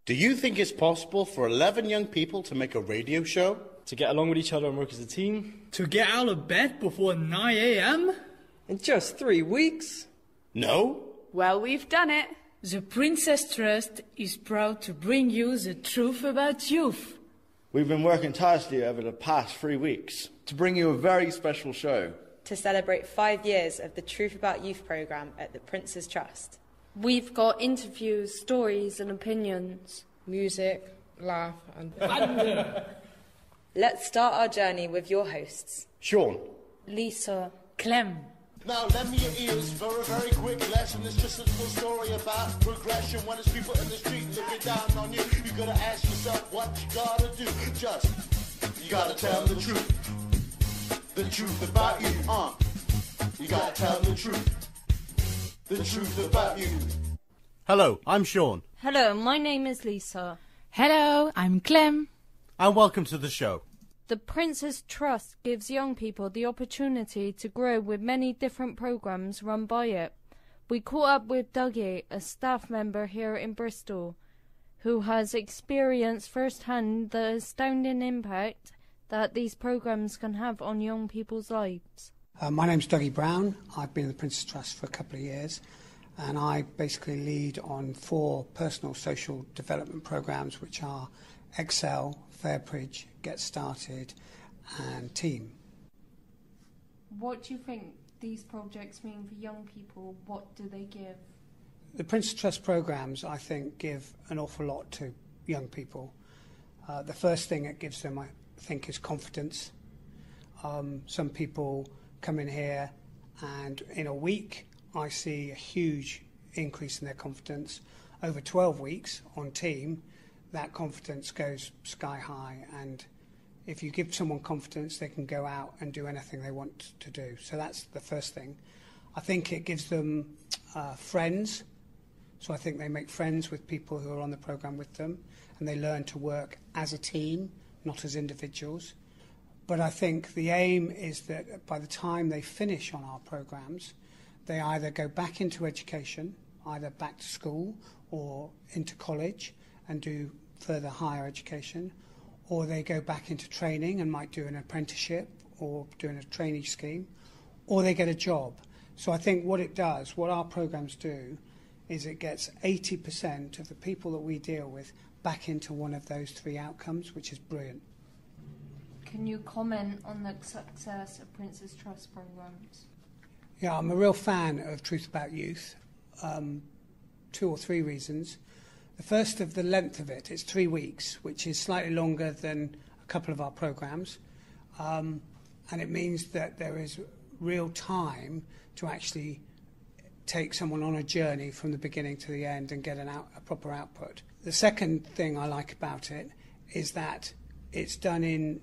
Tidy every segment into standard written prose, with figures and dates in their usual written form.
Do you think it's possible for 11 young people to make a radio show? To get along with each other and work as a team? To get out of bed before 9 a.m? In just 3 weeks? No. Well, we've done it. The Princess Trust is proud to bring you the truth about youth. We've been working tirelessly over the past 3 weeks to bring you a very special show. To celebrate 5 years of the Truth About Youth programme at the Prince's Trust. We've got interviews, stories and opinions. Music, laugh and... Let's start our journey with your hosts. Sean. Lisa. Clem. Now lend me your ears for a very quick lesson. It's just a little story about progression. When it's people in the street looking down on you, you gotta ask yourself what you gotta do. You gotta tell the truth about you. You gotta tell the truth about you. Hello, I'm Sean. Hello, my name is Lisa. Hello, I'm Clem. And welcome to the show. The Prince's Trust gives young people the opportunity to grow with many different programmes run by it. We caught up with Dougie, a staff member here in Bristol, who has experienced firsthand the astounding impact that these programmes can have on young people's lives. My name's Dougie Brown. I've been in the Prince's Trust for a couple of years, and I basically lead on 4 personal social development programmes, which are Excel, Fairbridge, Get Started and Team. What do you think these projects mean for young people? What do they give? The Prince's Trust programmes, I think, give an awful lot to young people. The first thing it gives them, I think, is confidence. Some people come in here and in a week I see a huge increase in their confidence. Over 12 weeks on Team, that confidence goes sky high, and if you give someone confidence, they can go out and do anything they want to do. So that's the first thing. I think it gives them friends, so I think they make friends with people who are on the programme with them, and they learn to work as a team, not as individuals. But I think the aim is that by the time they finish on our programmes, they either go back into education, either back to school or into college, and do further higher education, or they go back into training and might do an apprenticeship or doing a trainee scheme, or they get a job. So I think what it does, what our programmes do, is it gets 80% of the people that we deal with back into one of those 3 outcomes, which is brilliant. Can you comment on the success of Prince's Trust programmes? Yeah, I'm a real fan of Truth About Youth. 2 or 3 reasons. The first of the length of it, it's 3 weeks, which is slightly longer than a couple of our programmes. And it means that there is real time to actually take someone on a journey from the beginning to the end and get a proper output. The second thing I like about it is that it's done in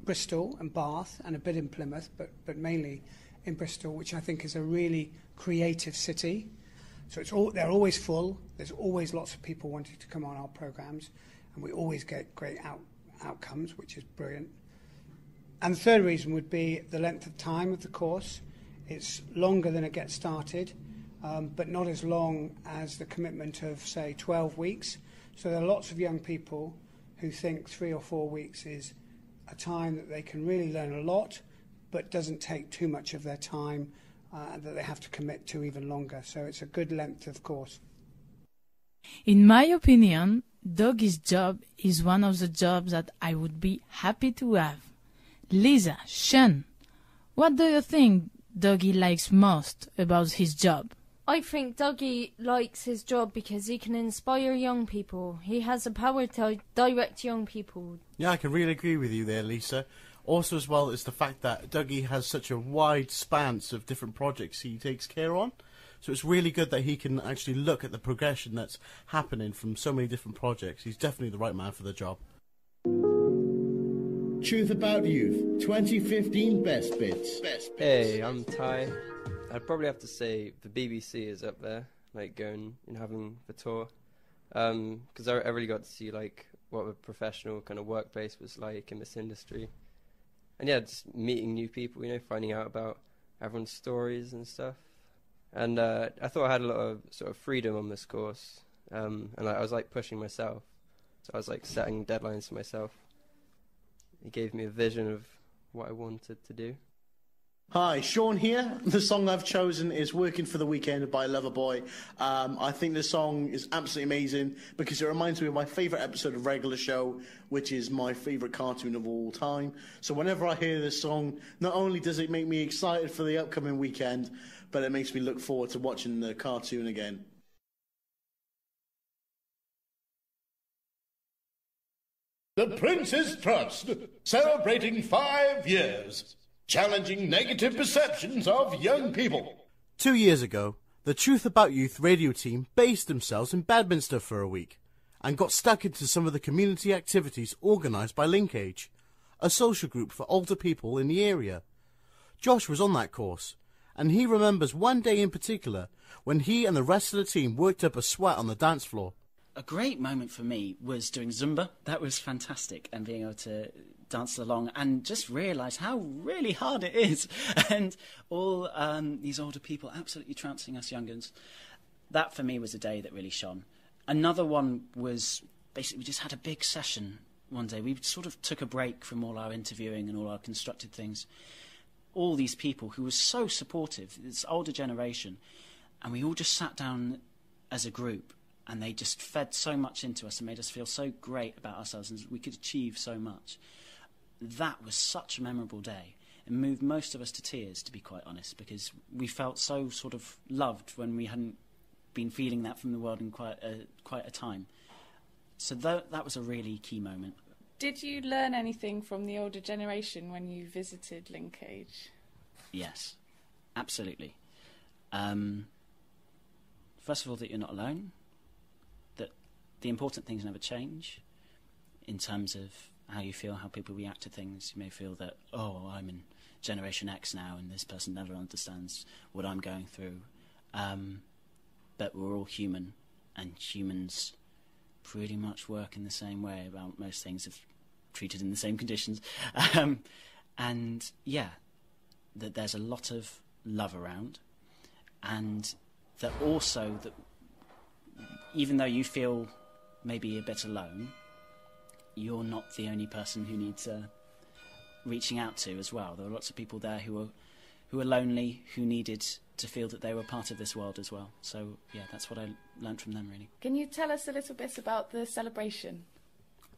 Bristol and Bath and a bit in Plymouth, but mainly in Bristol, which I think is a really creative city. So they're always full. There's always lots of people wanting to come on our programmes, and we always get great outcomes, which is brilliant. And the third reason would be the length of time of the course. It's longer than it gets started, but not as long as the commitment of, say, 12 weeks. So there are lots of young people who think 3 or 4 weeks is a time that they can really learn a lot, but doesn't take too much of their time, that they have to commit to even longer. So it's a good length of course. In my opinion, Dougie's job is one of the jobs that I would be happy to have. Lisa, Sean, what do you think Dougie likes most about his job? I think Dougie likes his job because he can inspire young people. He has the power to direct young people. Yeah, I can really agree with you there, Lisa. Also, as well, is the fact that Dougie has such a wide span of different projects he takes care on. So it's really good that he can actually look at the progression that's happening from so many different projects. He's definitely the right man for the job. Truth About Youth 2015 Best Bits. Hey, I'm Ty. I'd probably have to say the BBC is up there, like going and having the tour. Because I really got to see like what a professional kind of workplace was like in this industry. And yeah, just meeting new people, you know, finding out about everyone's stories and stuff. And I thought I had a lot of sort of freedom on this course. and I was like pushing myself. So I was like setting deadlines for myself. He gave me a vision of what I wanted to do. Hi, Sean here. The song I've chosen is Working for the Weekend by Loverboy. I think this song is absolutely amazing because it reminds me of my favourite episode of Regular Show, which is my favourite cartoon of all time. So whenever I hear this song, not only does it make me excited for the upcoming weekend, but it makes me look forward to watching the cartoon again. The Prince's Trust, celebrating 5 years, challenging negative perceptions of young people. 2 years ago, the Truth About Youth radio team based themselves in Bedminster for a week and got stuck into some of the community activities organised by LinkAge, a social group for older people in the area. Josh was on that course, and he remembers one day in particular when he and the rest of the team worked up a sweat on the dance floor. A great moment for me was doing Zumba. That was fantastic, and being able to dance along and just realise how really hard it is. And all these older people absolutely trouncing us young uns. That for me was a day that really shone. Another one was basically we just had a big session one day. We sort of took a break from all our interviewing and all our constructed things. All these people who were so supportive, this older generation, and we all just sat down as a group. And they just fed so much into us and made us feel so great about ourselves and we could achieve so much. That was such a memorable day. It moved most of us to tears, to be quite honest, because we felt so sort of loved when we hadn't been feeling that from the world in quite a time. So that was a really key moment. Did you learn anything from the older generation when you visited LinkAge? Yes, absolutely. First of all, that you're not alone. The important things never change in terms of how you feel, how people react to things. You may feel that, oh, I'm in Generation X now and this person never understands what I'm going through. But we're all human, and humans pretty much work in the same way about most things, if treated in the same conditions. And yeah, that there's a lot of love around, and that also that even though you feel maybe a bit alone, you're not the only person who needs reaching out to as well. There are lots of people there who are lonely, who needed to feel that they were part of this world as well. So yeah, that's what I learned from them, really. Can you tell us a little bit about the celebration?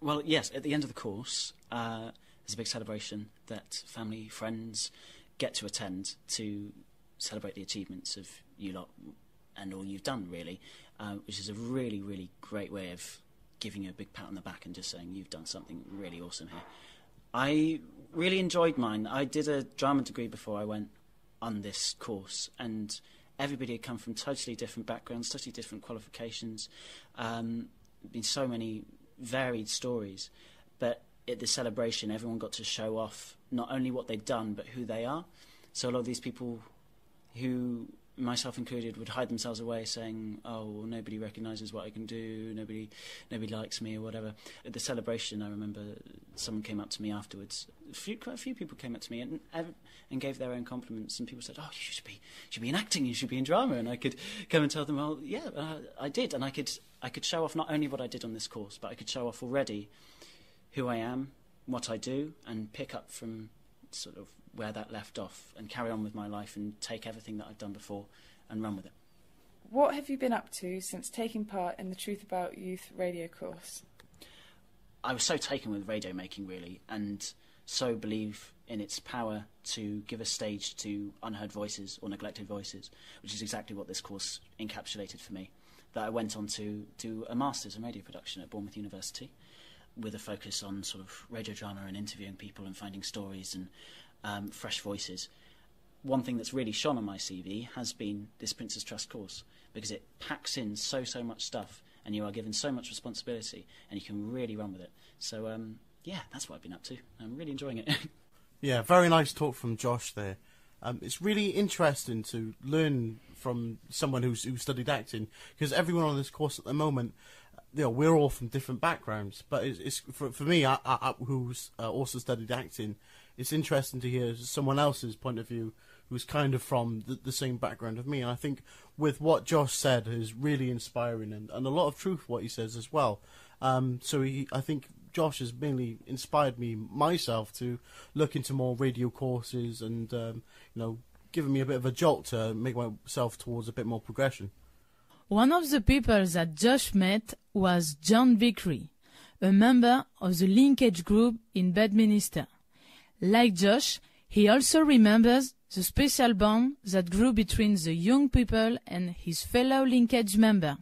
Well, yes, at the end of the course, there's a big celebration that family, friends get to attend to celebrate the achievements of you lot and all you've done, really. Which is a really, really great way of giving you a big pat on the back and just saying you've done something really awesome here. I really enjoyed mine. I did a drama degree before I went on this course, and everybody had come from totally different backgrounds, totally different qualifications. Been so many varied stories, but at the celebration everyone got to show off not only what they'd done but who they are. So a lot of these people who, myself included, would hide themselves away saying, oh, well, nobody recognises what I can do, nobody likes me or whatever. At the celebration, I remember someone came up to me afterwards. Quite a few people came up to me and gave their own compliments, and people said, oh, you should be in acting, you should be in drama. And I could come and tell them, well, yeah, I did. And I could show off not only what I did on this course, but I could show off already who I am, what I do, and pick up from sort of where that left off and carry on with my life and take everything that I've done before and run with it. What have you been up to since taking part in the Truth About Youth radio course? I was so taken with radio making, really, and so believe in its power to give a stage to unheard voices or neglected voices, which is exactly what this course encapsulated for me, that I went on to do a master's in radio production at Bournemouth University with a focus on sort of radio drama and interviewing people and finding stories and fresh voices. One thing that's really shone on my CV has been this Prince's Trust course, because it packs in so much stuff and you are given so much responsibility and you can really run with it. So yeah, that's what I've been up to. I'm really enjoying it. Yeah, very nice talk from Josh there. It's really interesting to learn from someone who studied acting, because everyone on this course at the moment, you know, we're all from different backgrounds. But it's for me, who's also studied acting, it's interesting to hear someone else's point of view who's kind of from the same background of me. And I think with what Josh said is really inspiring, and a lot of truth what he says as well. I think Josh has mainly inspired me myself to look into more radio courses and given me a bit of a jolt to make myself towards a bit more progression. One of the people that Josh met was John Vickery, a member of the LinkAge group in Bedminster. Like Josh, he also remembers the special bond that grew between the young people and his fellow LinkAge member.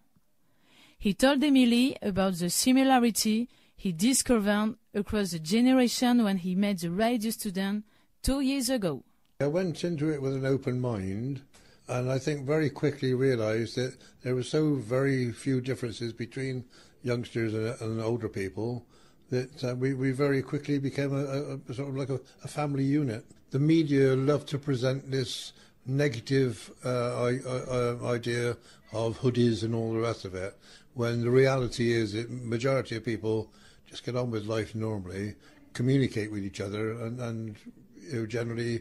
He told Emily about the similarity he discovered across the generation when he met the radio student 2 years ago. I went into it with an open mind, and I think very quickly realised that there were so very few differences between youngsters and older people that we very quickly became a sort of like a family unit. The media love to present this negative idea of hoodies and all the rest of it, when the reality is that majority of people just get on with life normally, communicate with each other, and generally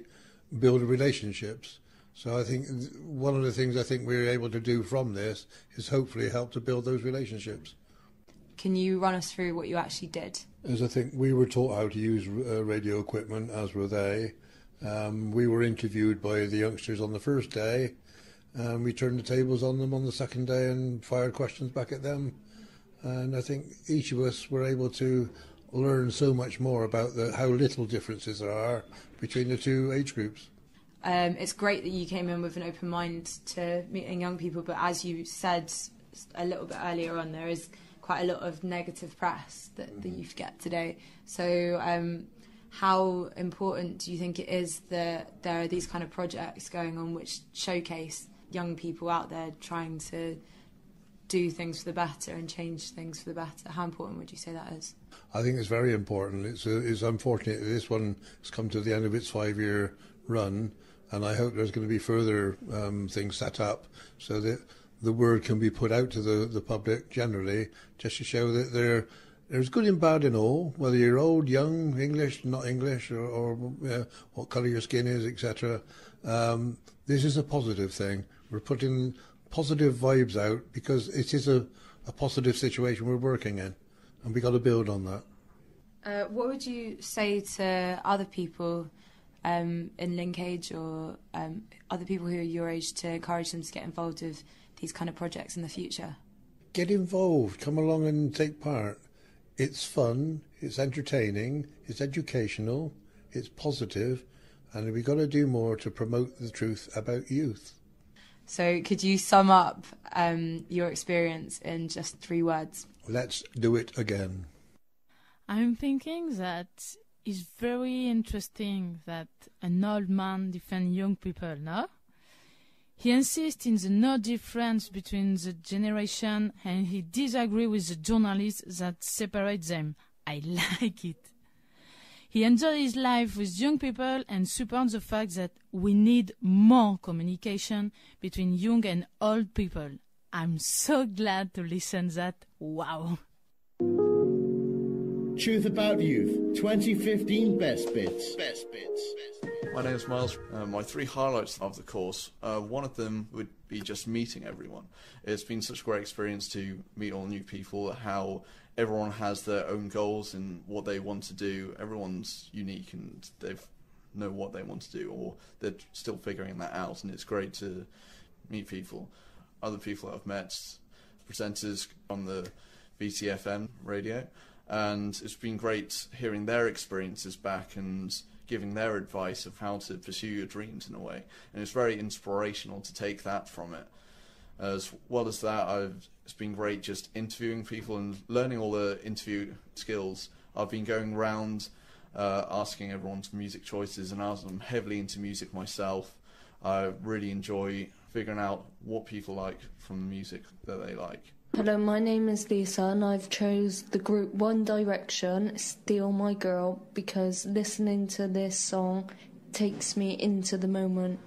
build relationships. So I think one of the things I think we're able to do from this is hopefully help to build those relationships. Can you run us through what you actually did? As I think we were taught how to use radio equipment, as were they. We were interviewed by the youngsters on the first day. We turned the tables on them on the second day and fired questions back at them. And I think each of us were able to learn so much more about how little differences there are between the two age groups. It's great that you came in with an open mind to meeting young people, but as you said a little bit earlier on, there is quite a lot of negative press that the youth get today. So how important do you think it is that there are these kind of projects going on which showcase young people out there trying to do things for the better and change things for the better? How important would you say that is? I think it's very important. It's unfortunate that this one has come to the end of its 5-year run, and I hope there's going to be further things set up so that the word can be put out to the public generally, just to show that there's good and bad in all, whether you're old, young, English, not English, or what colour your skin is, etc. This is a positive thing. We're putting positive vibes out because it is a positive situation we're working in, and we've got to build on that. What would you say to other people in LinkAge or other people who are your age to encourage them to get involved with these kind of projects in the future? Get involved, come along and take part. It's fun, it's entertaining, it's educational, it's positive, and we've got to do more to promote the truth about youth. So could you sum up your experience in just 3 words? Let's do it again. I'm thinking that it's very interesting that an old man defends young people, no? He insists in the no difference between the generation, and he disagrees with the journalists that separate them. I like it. He enjoys his life with young people and supports the fact that we need more communication between young and old people. I'm so glad to listen that. Wow. Truth About Youth 2015 Best Bits. My name is Miles. My 3 highlights of the course, one of them would be just meeting everyone. It's been such a great experience to meet all new people, how everyone has their own goals and what they want to do. Everyone's unique and they know what they want to do, or they're still figuring that out, and it's great to meet people. Other people I've met, presenters on the BCfm radio, and it's been great hearing their experiences back and giving their advice of how to pursue your dreams in a way. And it's very inspirational to take that from it. As well as that, it's been great just interviewing people and learning all the interview skills. I've been going around asking everyone's music choices, and as I'm heavily into music myself, I really enjoy figuring out what people like from the music that they like. Hello, my name is Lisa and I've chose the group One Direction, Steal My Girl, because listening to this song takes me into the moment.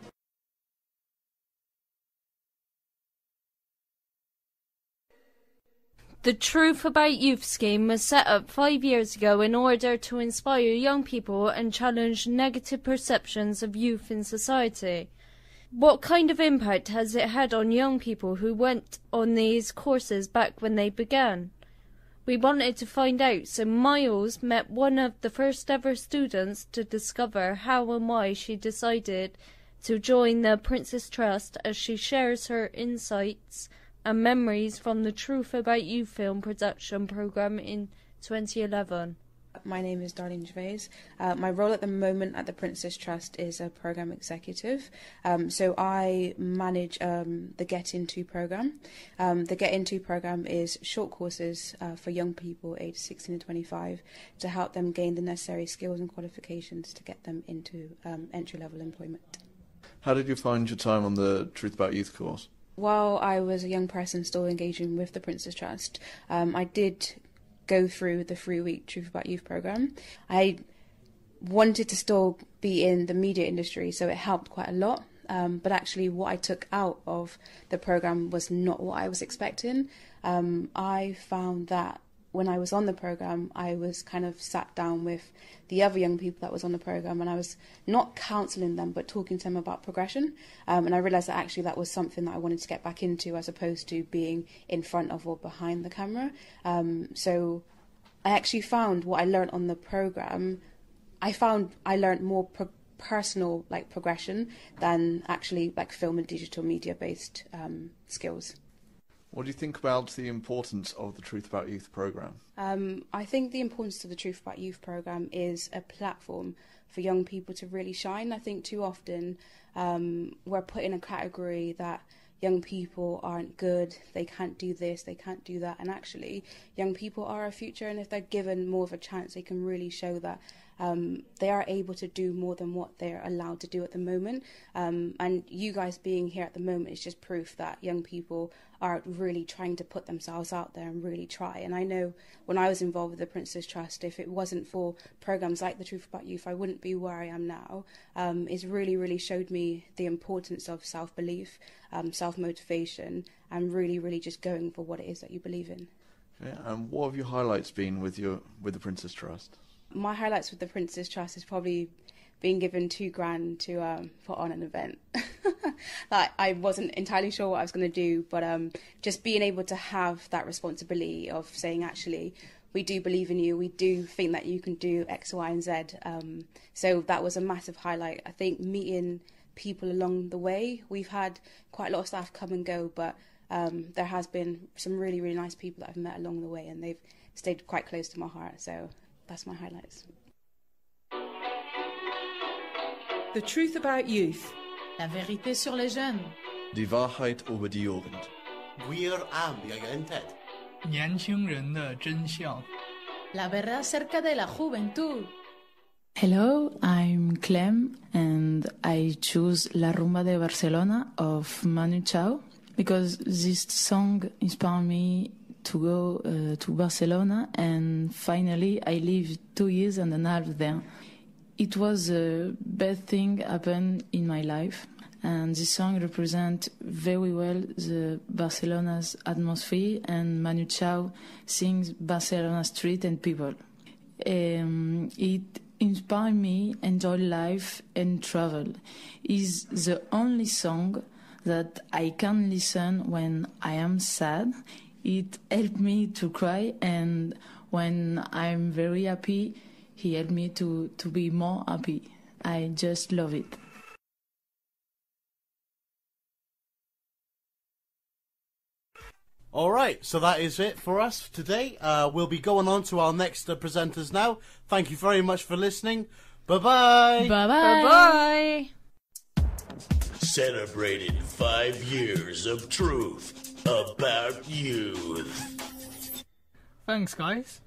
The Truth About Youth scheme was set up 5 years ago in order to inspire young people and challenge negative perceptions of youth in society. What kind of impact has it had on young people who went on these courses back when they began? We wanted to find out, so Miles met one of the first ever students to discover how and why she decided to join the Princess Trust as she shares her insights and memories from the Truth About You film production programme in 2011. My name is Darlene Gervais. My role at the moment at the Princess Trust is a programme executive. So I manage the Get Into programme. The Get Into programme is short courses for young people aged 16 to 25 to help them gain the necessary skills and qualifications to get them into entry-level employment. How did you find your time on the Truth About Youth course? While I was a young person still engaging with the Princess Trust, I did go through the 3-week Truth About Youth programme. I wanted to still be in the media industry, so it helped quite a lot. But actually what I took out of the programme was not what I was expecting. I found that when I was on the programme, I was kind of sat down with the other young people that was on the programme, and I was not counselling them, but talking to them about progression. And I realised that actually that was something that I wanted to get back into, as opposed to being in front of or behind the camera. So I actually found what I learned on the programme, I learned more personal progression than actually film and digital media based skills. What do you think about the importance of the Truth About Youth programme? I think the importance of the Truth About Youth programme is a platform for young people to really shine. I think too often we're put in a category that young people aren't good, they can't do this, they can't do that, and actually young people are our future, and if they're given more of a chance, they can really show that they are able to do more than what they're allowed to do at the moment. And you guys being here at the moment is just proof that young people are really trying to put themselves out there and really try. And I know when I was involved with the Princess Trust, if it wasn't for programmes like the Truth About Youth, I wouldn't be where I am now. It's really, really showed me the importance of self-belief, self-motivation, and really, really just going for what it is that you believe in. Okay, and what have your highlights been with the Princess Trust? My highlights with the Princess Trust is probably being given $2,000 to put on an event. I wasn't entirely sure what I was going to do, but just being able to have that responsibility of saying, actually, we do believe in you, we do think that you can do X, Y, and Z. So that was a massive highlight. I think meeting people along the way, we've had quite a lot of staff come and go, but there has been some really, really nice people that I've met along the way, and they've stayed quite close to my heart. So that's my highlights. The Truth About Youth. La vérité sur les jeunes. Die Wahrheit über die Jugend. Gwir am ieuenctid. 年轻人的真相. La verdad acerca de la juventud. Hello, I'm Clem, and I choose La Rumba de Barcelona of Manu Chao because this song inspired me to go to Barcelona, and finally I lived 2 years and a half there. It was a bad thing happened in my life, and this song represents very well the Barcelona's atmosphere, and Manu Chao sings Barcelona street and people. It inspired me enjoy life and travel. It's the only song that I can listen when I am sad. It helped me to cry, and when I'm very happy, he helped me to be more happy. I just love it. All right, so that is it for us today. We'll be going on to our next presenters now. Thank you very much for listening. Bye-bye. Bye-bye. Celebrating 5 years of truth about youth. Thanks, guys.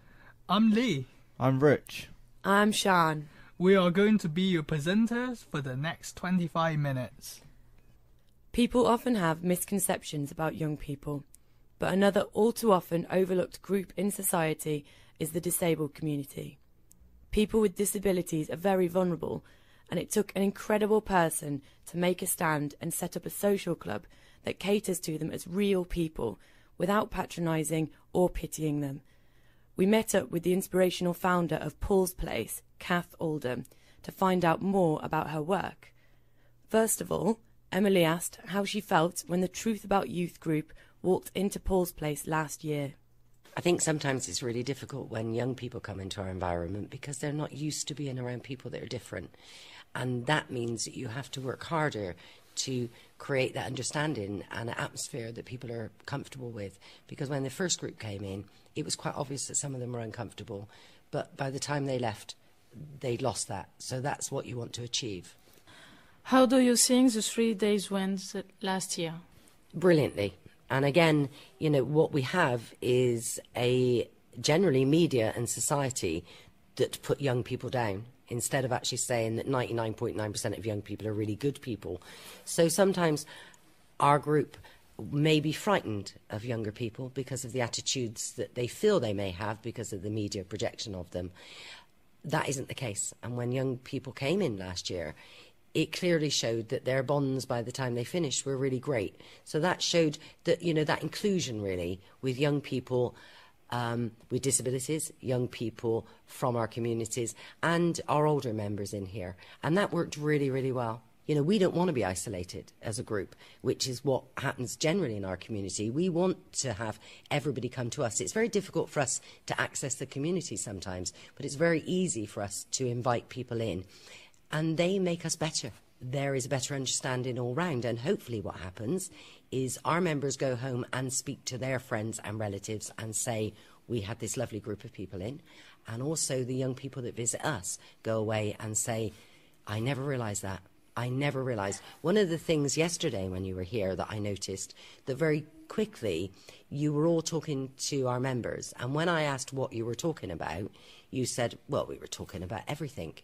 I'm Lee. I'm Rich. I'm Sean. We are going to be your presenters for the next 25 minutes. People often have misconceptions about young people, but another all too often overlooked group in society is the disabled community. People with disabilities are very vulnerable, and it took an incredible person to make a stand and set up a social club that caters to them as real people without patronising or pitying them. We met up with the inspirational founder of Paul's Place, Kath Oldham, to find out more about her work. First of all, Emily asked how she felt when the Truth About Youth group walked into Paul's Place last year. I think sometimes it's really difficult when young people come into our environment because they're not used to being around people that are different. And that means that you have to work harder to create that understanding and an atmosphere that people are comfortable with. Because when the first group came in, it was quite obvious that some of them were uncomfortable. But by the time they left, they'd lost that. So that's what you want to achieve. How do you think the 3 days went last year? Brilliantly. And again, you know, what we have is a generally media and society that put young people down instead of actually saying that 99.9% of young people are really good people. So sometimes our group may be frightened of younger people because of the attitudes that they feel they may have because of the media projection of them. That isn't the case. And when young people came in last year, it clearly showed that their bonds by the time they finished were really great. So that showed that, you know, that inclusion really with young people with disabilities, young people from our communities and our older members in here. And that worked really, really well. You know, we don't want to be isolated as a group, which is what happens generally in our community. We want to have everybody come to us. It's very difficult for us to access the community sometimes, but it's very easy for us to invite people in. And they make us better. There is a better understanding all round. And hopefully what happens is our members go home and speak to their friends and relatives and say, we had this lovely group of people in. And also the young people that visit us go away and say, I never realised that. I never realised. One of the things yesterday when you were here that I noticed, that very quickly you were all talking to our members. And when I asked what you were talking about, you said, well, we were talking about everything.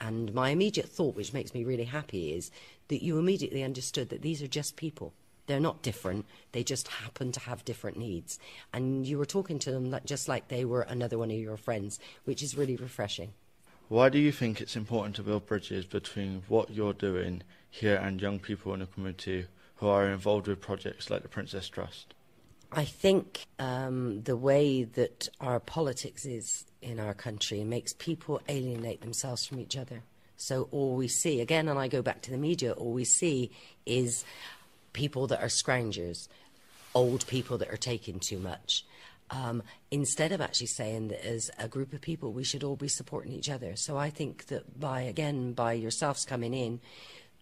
And my immediate thought, which makes me really happy, is that you immediately understood that these are just people. They're not different. They just happen to have different needs. And you were talking to them just like they were another one of your friends, which is really refreshing. Why do you think it's important to build bridges between what you're doing here and young people in the community who are involved with projects like the Princess Trust? I think the way that our politics is in our country makes people alienate themselves from each other. So all we see, again, and I go back to the media, all we see is people that are scroungers, old people that are taking too much. Instead of actually saying that as a group of people we should all be supporting each other. So I think that by yourselves coming in,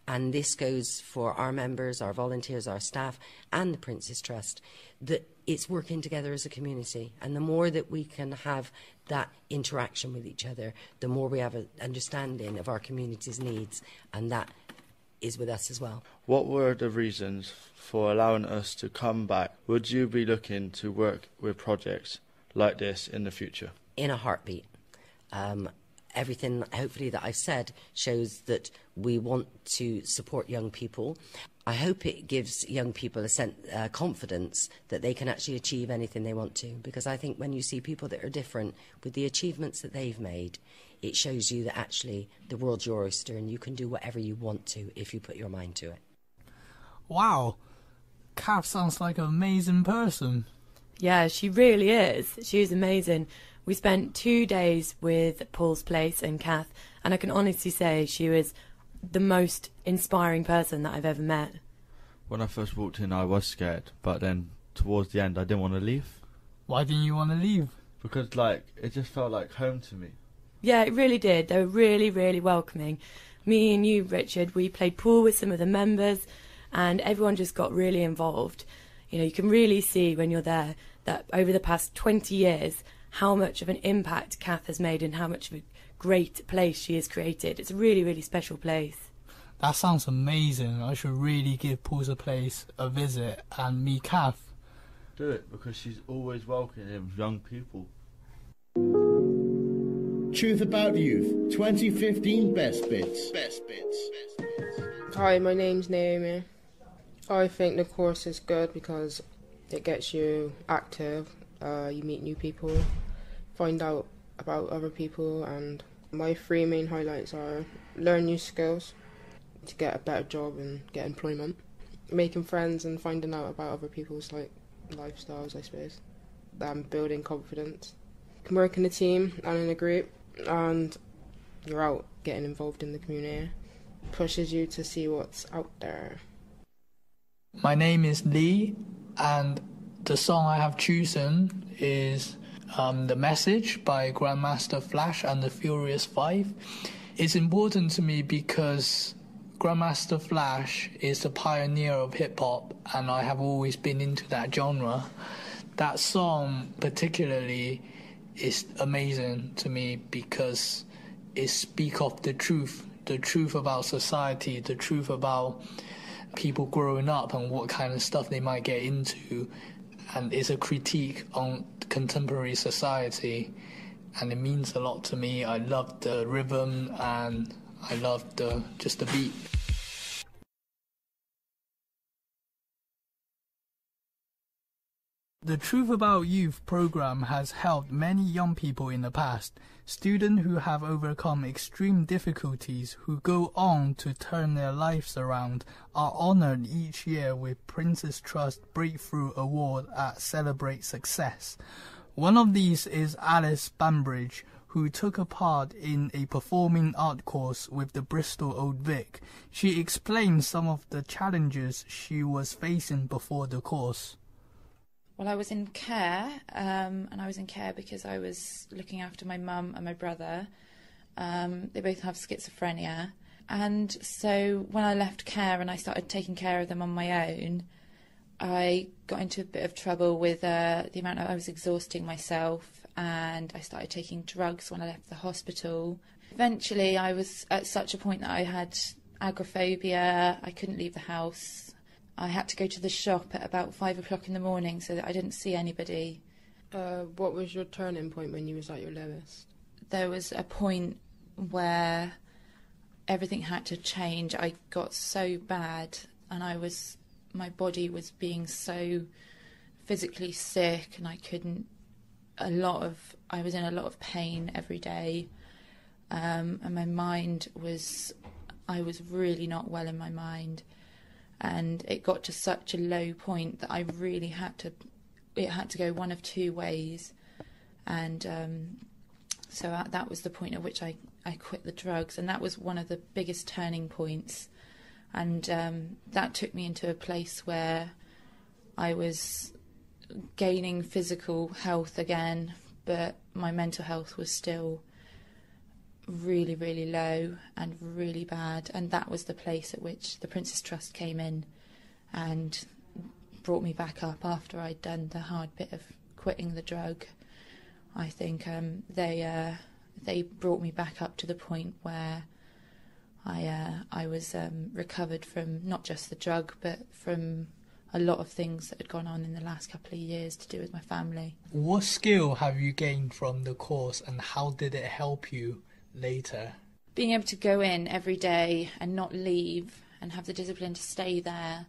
and this goes for our members, our volunteers, our staff and the Princess Trust, that it's working together as a community. And the more that we can have that interaction with each other, the more we have an understanding of our community's needs, and that is with us as well. What were the reasons for allowing us to come back? Would you be looking to work with projects like this in the future? In a heartbeat. Everything, hopefully, that I've said shows that we want to support young people. I hope it gives young people a confidence that they can actually achieve anything they want to, because I think when you see people that are different with the achievements that they've made, it shows you that actually the world's your oyster and you can do whatever you want to if you put your mind to it. Wow, Kath sounds like an amazing person. Yeah, she really is. She is amazing. We spent 2 days with Paul's Place and Kath, and I can honestly say she was the most inspiring person that I've ever met. When I first walked in, I was scared, but then towards the end, I didn't want to leave. Why didn't you want to leave? Because, it just felt like home to me. Yeah, it really did. They were really, really welcoming. Me and you, Richard, we played pool with some of the members, and everyone just got really involved. You know, you can really see when you're there that over the past 20 years, how much of an impact Kath has made and how much of a great place she has created. It's a really, really special place. That sounds amazing. I should really give Paul's Place a visit and meet Kath. Do it, because she's always welcoming young people. Truth About Youth 2015 Best Bits. Hi, my name's Naomi. I think the course is good because it gets you active, you meet new people, find out about other people, and my 3 main highlights are learn new skills to get a better job and get employment, making friends and finding out about other people's lifestyles, I suppose. Building confidence. You can work in a team and in a group, and you're out getting involved in the community. Pushes you to see what's out there. My name is Lee, and the song I have chosen is The Message by Grandmaster Flash and the Furious Five. It's important to me because Grandmaster Flash is the pioneer of hip-hop, and I have always been into that genre. That song particularly is amazing to me because it speaks of the truth about society, the truth about people growing up and what kind of stuff they might get into, and it's a critique on contemporary society, and it means a lot to me. I love the rhythm and I love just the beat. The Truth About Youth program has helped many young people in the past. Students who have overcome extreme difficulties, who go on to turn their lives around, are honoured each year with Prince's Trust Breakthrough Award at Celebrate Success. One of these is Alice Bambridge, who took a part in a performing art course with the Bristol Old Vic. She explained some of the challenges she was facing before the course. Well, I was in care, and I was in care because I was looking after my mum and my brother. They both have schizophrenia. And so when I left care and I started taking care of them on my own, I got into a bit of trouble with the amount I was exhausting myself, and I started taking drugs when I left the hospital. Eventually, I was at such a point that I had agoraphobia. I couldn't leave the house. I had to go to the shop at about 5 o'clock in the morning so that I didn't see anybody. What was your turning point when you was at your lowest? There was a point where everything had to change. I got so bad, and my body was being so physically sick, and I was in a lot of pain every day, and my mind I was really not well in my mind. And it got to such a low point that I really it had to go one of two ways. And so that was the point at which I quit the drugs, and that was one of the biggest turning points. And that took me into a place where I was gaining physical health again, but my mental health was still really, really low and really bad, and that was the place at which the Prince's Trust came in and brought me back up after I'd done the hard bit of quitting the drug. I think they brought me back up to the point where I was recovered from not just the drug, but from a lot of things that had gone on in the last couple of years to do with my family. What skill have you gained from the course, and how did it help you later? Being able to go in every day and not leave, and have the discipline to stay there,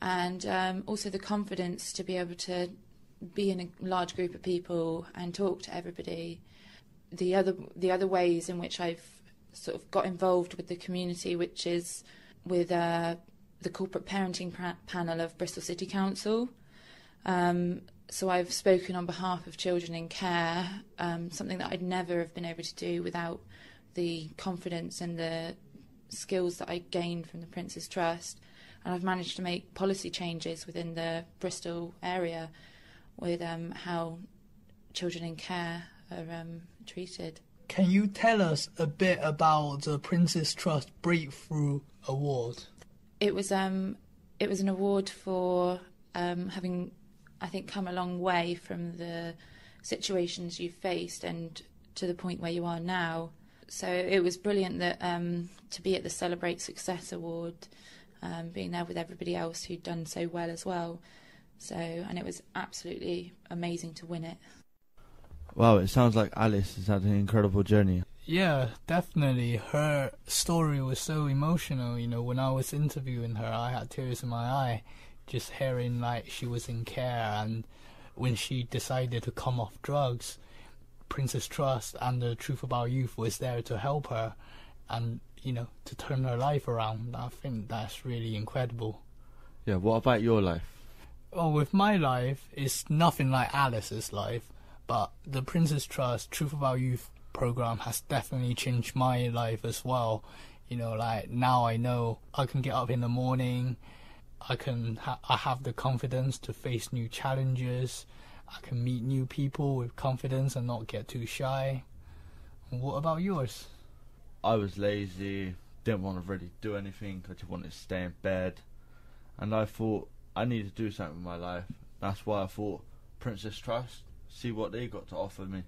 and also the confidence to be able to be in a large group of people and talk to everybody. The other ways in which I've sort of got involved with the community, which is with the corporate parenting panel of Bristol City Council. So I've spoken on behalf of children in care, something that I'd never have been able to do without the confidence and the skills that I gained from the Prince's Trust. And I've managed to make policy changes within the Bristol area with how children in care are treated. Can you tell us a bit about the Prince's Trust Breakthrough Award? It was an award for having, I think, come a long way from the situations you faced and to the point where you are now. So it was brilliant that to be at the Celebrate Success Award, being there with everybody else who'd done so well as well. And it was absolutely amazing to win it. Wow, it sounds like Alice has had an incredible journey. Yeah, definitely. Her story was so emotional. You know, when I was interviewing her, I had tears in my eye, just hearing like she was in care, and when she decided to come off drugs, Prince's Trust and the Truth About Youth was there to help her and, you know, to turn her life around. I think that's really incredible. Yeah, what about your life? Well, with my life, it's nothing like Alice's life, but the Prince's Trust Truth About Youth program has definitely changed my life as well. You know, like now I know I can get up in the morning, I have the confidence to face new challenges, I can meet new people with confidence and not get too shy. What about yours? I was lazy, didn't want to really do anything, I just wanted to stay in bed, and I thought I need to do something with my life. That's why I thought Princess Trust, see what they got to offer me.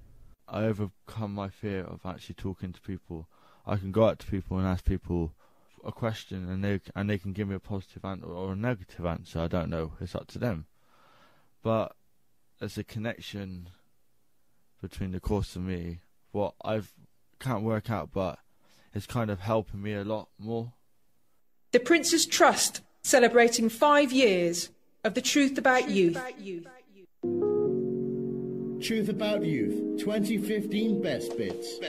I overcome my fear of actually talking to people. I can go out to people and ask people a question, and they can give me a positive answer or a negative answer. I don't know. It's up to them. But there's a connection between the course and me. What I can't work out, but it's kind of helping me a lot more. The Prince's Trust, celebrating 5 years of the truth about youth. Truth About Youth 2015 Best Bits.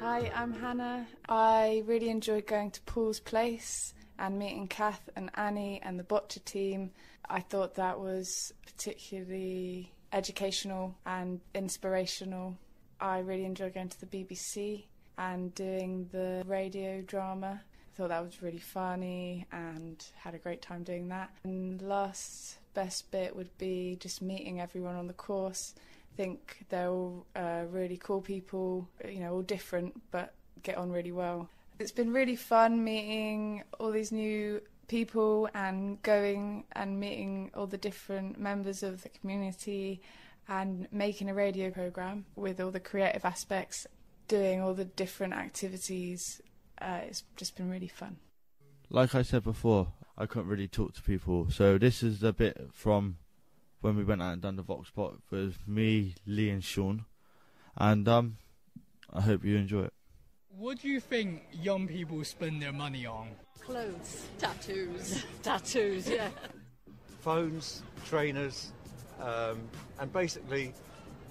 Hi, I'm Hannah. I really enjoyed going to Paul's Place and meeting Kath and Annie and the Botcha team. I thought that was particularly educational and inspirational. I really enjoyed going to the BBC and doing the radio drama. I thought that was really funny and had a great time doing that. And last best bit would be just meeting everyone on the course. I think they're all really cool people, you know, all different, but get on really well. It's been really fun meeting all these new people and going and meeting all the different members of the community and making a radio programme with all the creative aspects, doing all the different activities. It's just been really fun. Like I said before, I couldn't really talk to people, so this is a bit from when we went out and done the Vox Pop with me, Lee and Sean, and I hope you enjoy it. What do you think young people spend their money on? Clothes. Tattoos. Tattoos, yeah. Phones, trainers, and basically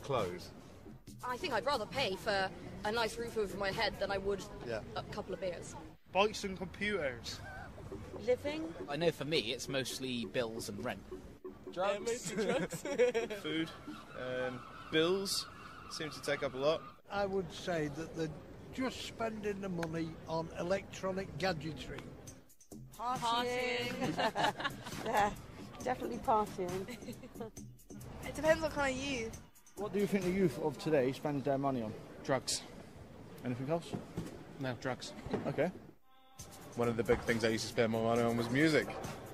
clothes. I think I'd rather pay for a nice roof over my head than I would a couple of beers. Bikes and computers. Living? I know for me it's mostly bills and rent. Drugs. Mostly drugs. Food. Bills seem to take up a lot. I would say that they're just spending the money on electronic gadgetry. Partying. Yeah, definitely partying. It depends what kind of youth. What do you think the youth of today spend their money on? Drugs. Anything else? No, drugs. Okay. One of the big things I used to spend my money on was music.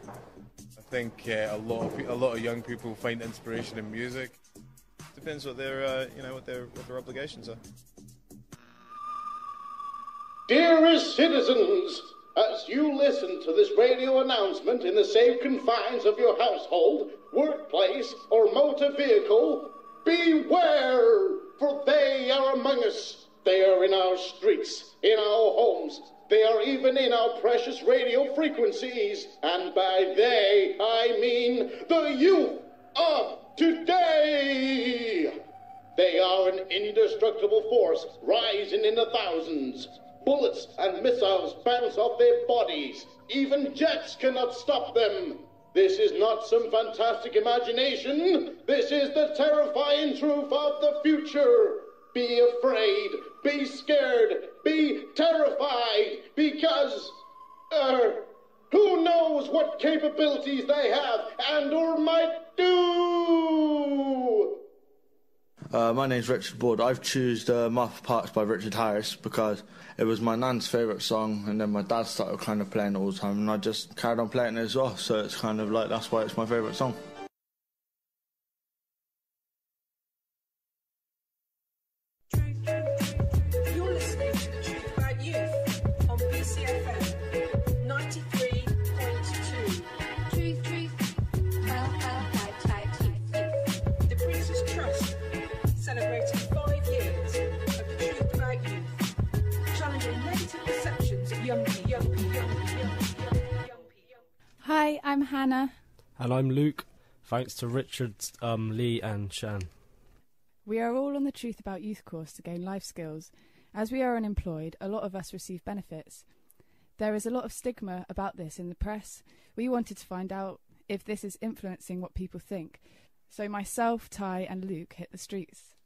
I think a lot of young people find inspiration in music. Depends what their what their obligations are. Dearest citizens, as you listen to this radio announcement in the safe confines of your household, workplace, or motor vehicle, beware, for they are among us. They are in our streets, in our homes. They are even in our precious radio frequencies. And by they, I mean the youth of today. They are an indestructible force rising in the thousands. Bullets and missiles bounce off their bodies. Even jets cannot stop them. This is not some fantastic imagination. This is the terrifying truth of the future. Be afraid, be scared, be terrified, because, who knows what capabilities they have and or might do. My name's Richard Board. I've chosen Martha Parks by Richard Harris because it was my nan's favourite song, and then my dad started kind of playing it all the time, and I just carried on playing it as well, so it's kind of like that's why it's my favourite song. You're listening to The Truth About Youth on BCfm 93.2. Truth. The Prince's Trust, celebrating 5 years of the truth about youth, challenging negative perceptions of young people. Hi, I'm Hannah. And I'm Luke. Thanks to Richard, Lee and Shan. We are all on the Truth About Youth course to gain life skills. As we are unemployed, a lot of us receive benefits. There is a lot of stigma about this in the press. We wanted to find out if this is influencing what people think. So myself, Ty and Luke hit the streets.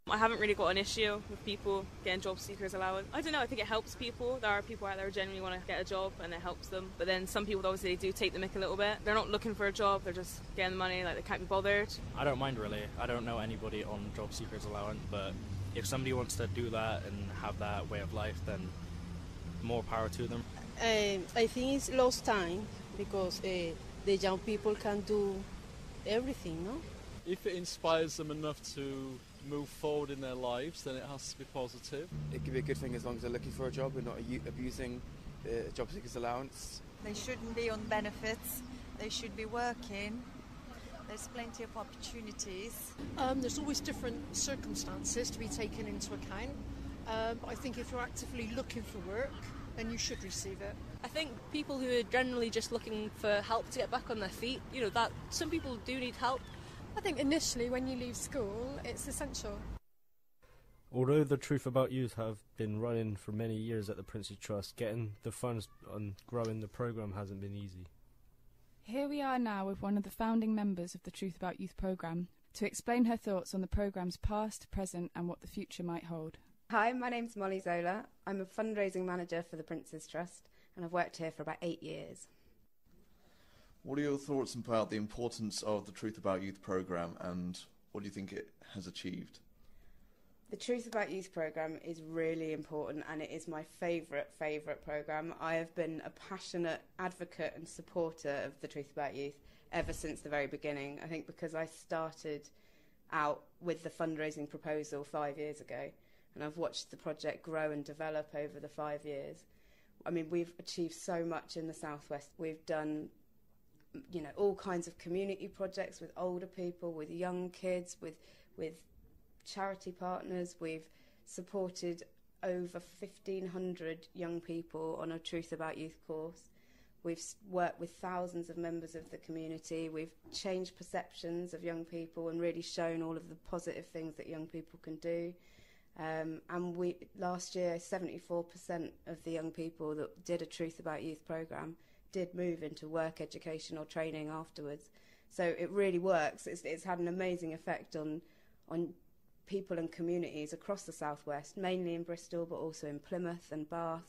I haven't really got an issue with people getting job seekers allowance. I don't know, I think it helps people. There are people out there who genuinely want to get a job and it helps them. But then some people obviously do take the mick a little bit. They're not looking for a job, they're just getting the money, like they can't be bothered. I don't mind really. I don't know anybody on job seekers allowance, but if somebody wants to do that and have that way of life, then more power to them. I think it's lost time because the young people can do everything, no? If it inspires them enough to move forward in their lives, then it has to be positive. It could be a good thing as long as they're looking for a job and not abusing the job seekers allowance. They shouldn't be on benefits, they should be working. There's plenty of opportunities. There's always different circumstances to be taken into account. But I think if you're actively looking for work, then you should receive it. I think people who are generally just looking for help to get back on their feet, that some people do need help. I think initially when you leave school, it's essential. Although the Truth About Youth have been running for many years at the Prince's Trust, getting the funds and growing the programme hasn't been easy. Here we are now with one of the founding members of the Truth About Youth programme to explain her thoughts on the programme's past, present and what the future might hold. Hi, my name's Molly Zola. I'm a fundraising manager for the Prince's Trust and I've worked here for about 8 years. What are your thoughts about the importance of the Truth About Youth programme and what do you think it has achieved? The Truth About Youth programme is really important and it is my favourite programme. I have been a passionate advocate and supporter of the Truth About Youth ever since the very beginning. I think because I started out with the fundraising proposal 5 years ago and I've watched the project grow and develop over the 5 years. I mean, we've achieved so much in the Southwest. We've done all kinds of community projects with older people, with young kids, with charity partners. We've supported over 1,500 young people on a Truth About Youth course. We've worked with thousands of members of the community. We've changed perceptions of young people and really shown all of the positive things that young people can do. And last year, 74% of the young people that did a Truth About Youth programme did move into work, education or training afterwards. So it really works. It's had an amazing effect on people and communities across the Southwest, mainly in Bristol but also in Plymouth and Bath,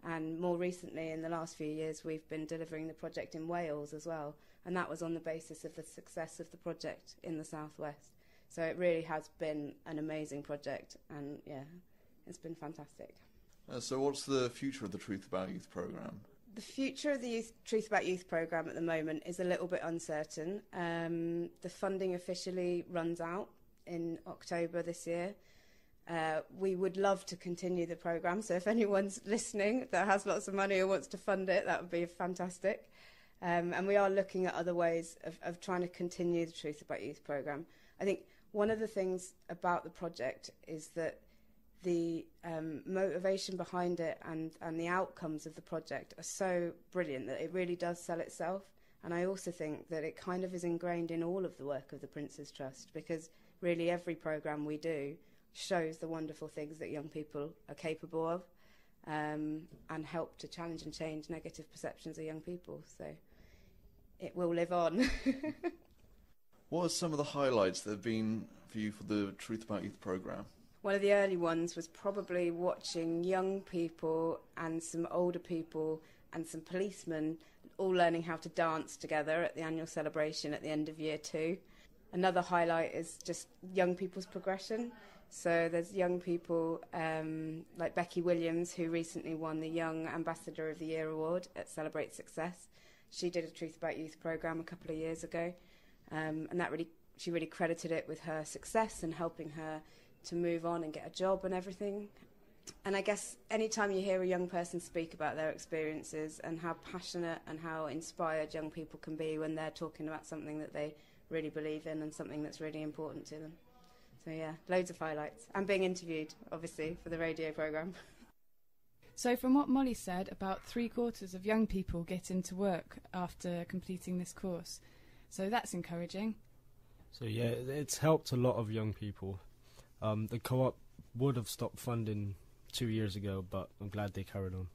and more recently in the last few years we've been delivering the project in Wales as well, and that was on the basis of the success of the project in the Southwest. So it really has been an amazing project and yeah, it's been fantastic. So what's the future of the Truth About Youth programme? The future of the Truth About Youth programme at the moment is a little bit uncertain. The funding officially runs out in October this year. We would love to continue the programme, so if anyone's listening that has lots of money or wants to fund it, that would be fantastic. And we are looking at other ways of trying to continue the Truth About Youth programme. I think one of the things about the project is that the motivation behind it and the outcomes of the project are so brilliant that it really does sell itself. And I also think that it kind of is ingrained in all of the work of the Prince's Trust, because really every programme we do shows the wonderful things that young people are capable of and help to challenge and change negative perceptions of young people. So it will live on. What are some of the highlights that have been for you for the Truth About Youth programme? One of the early ones was probably watching young people and some older people and some policemen all learning how to dance together at the annual celebration at the end of year 2. Another highlight is just young people's progression. So there's young people like Becky Williams, who recently won the Young Ambassador of the Year award at Celebrate Success. She did a Truth About Youth programme a couple of years ago, and she really credited it with her success and helping her to move on and get a job and everything. And I guess any time you hear a young person speak about their experiences and how passionate and how inspired young people can be when they're talking about something that they really believe in and something that's really important to them. So yeah, loads of highlights. And being interviewed, obviously, for the radio programme. So from what Molly said, about 3/4 of young people get into work after completing this course. So that's encouraging. So yeah, it's helped a lot of young people. The co-op would have stopped funding 2 years ago, but I'm glad they carried on.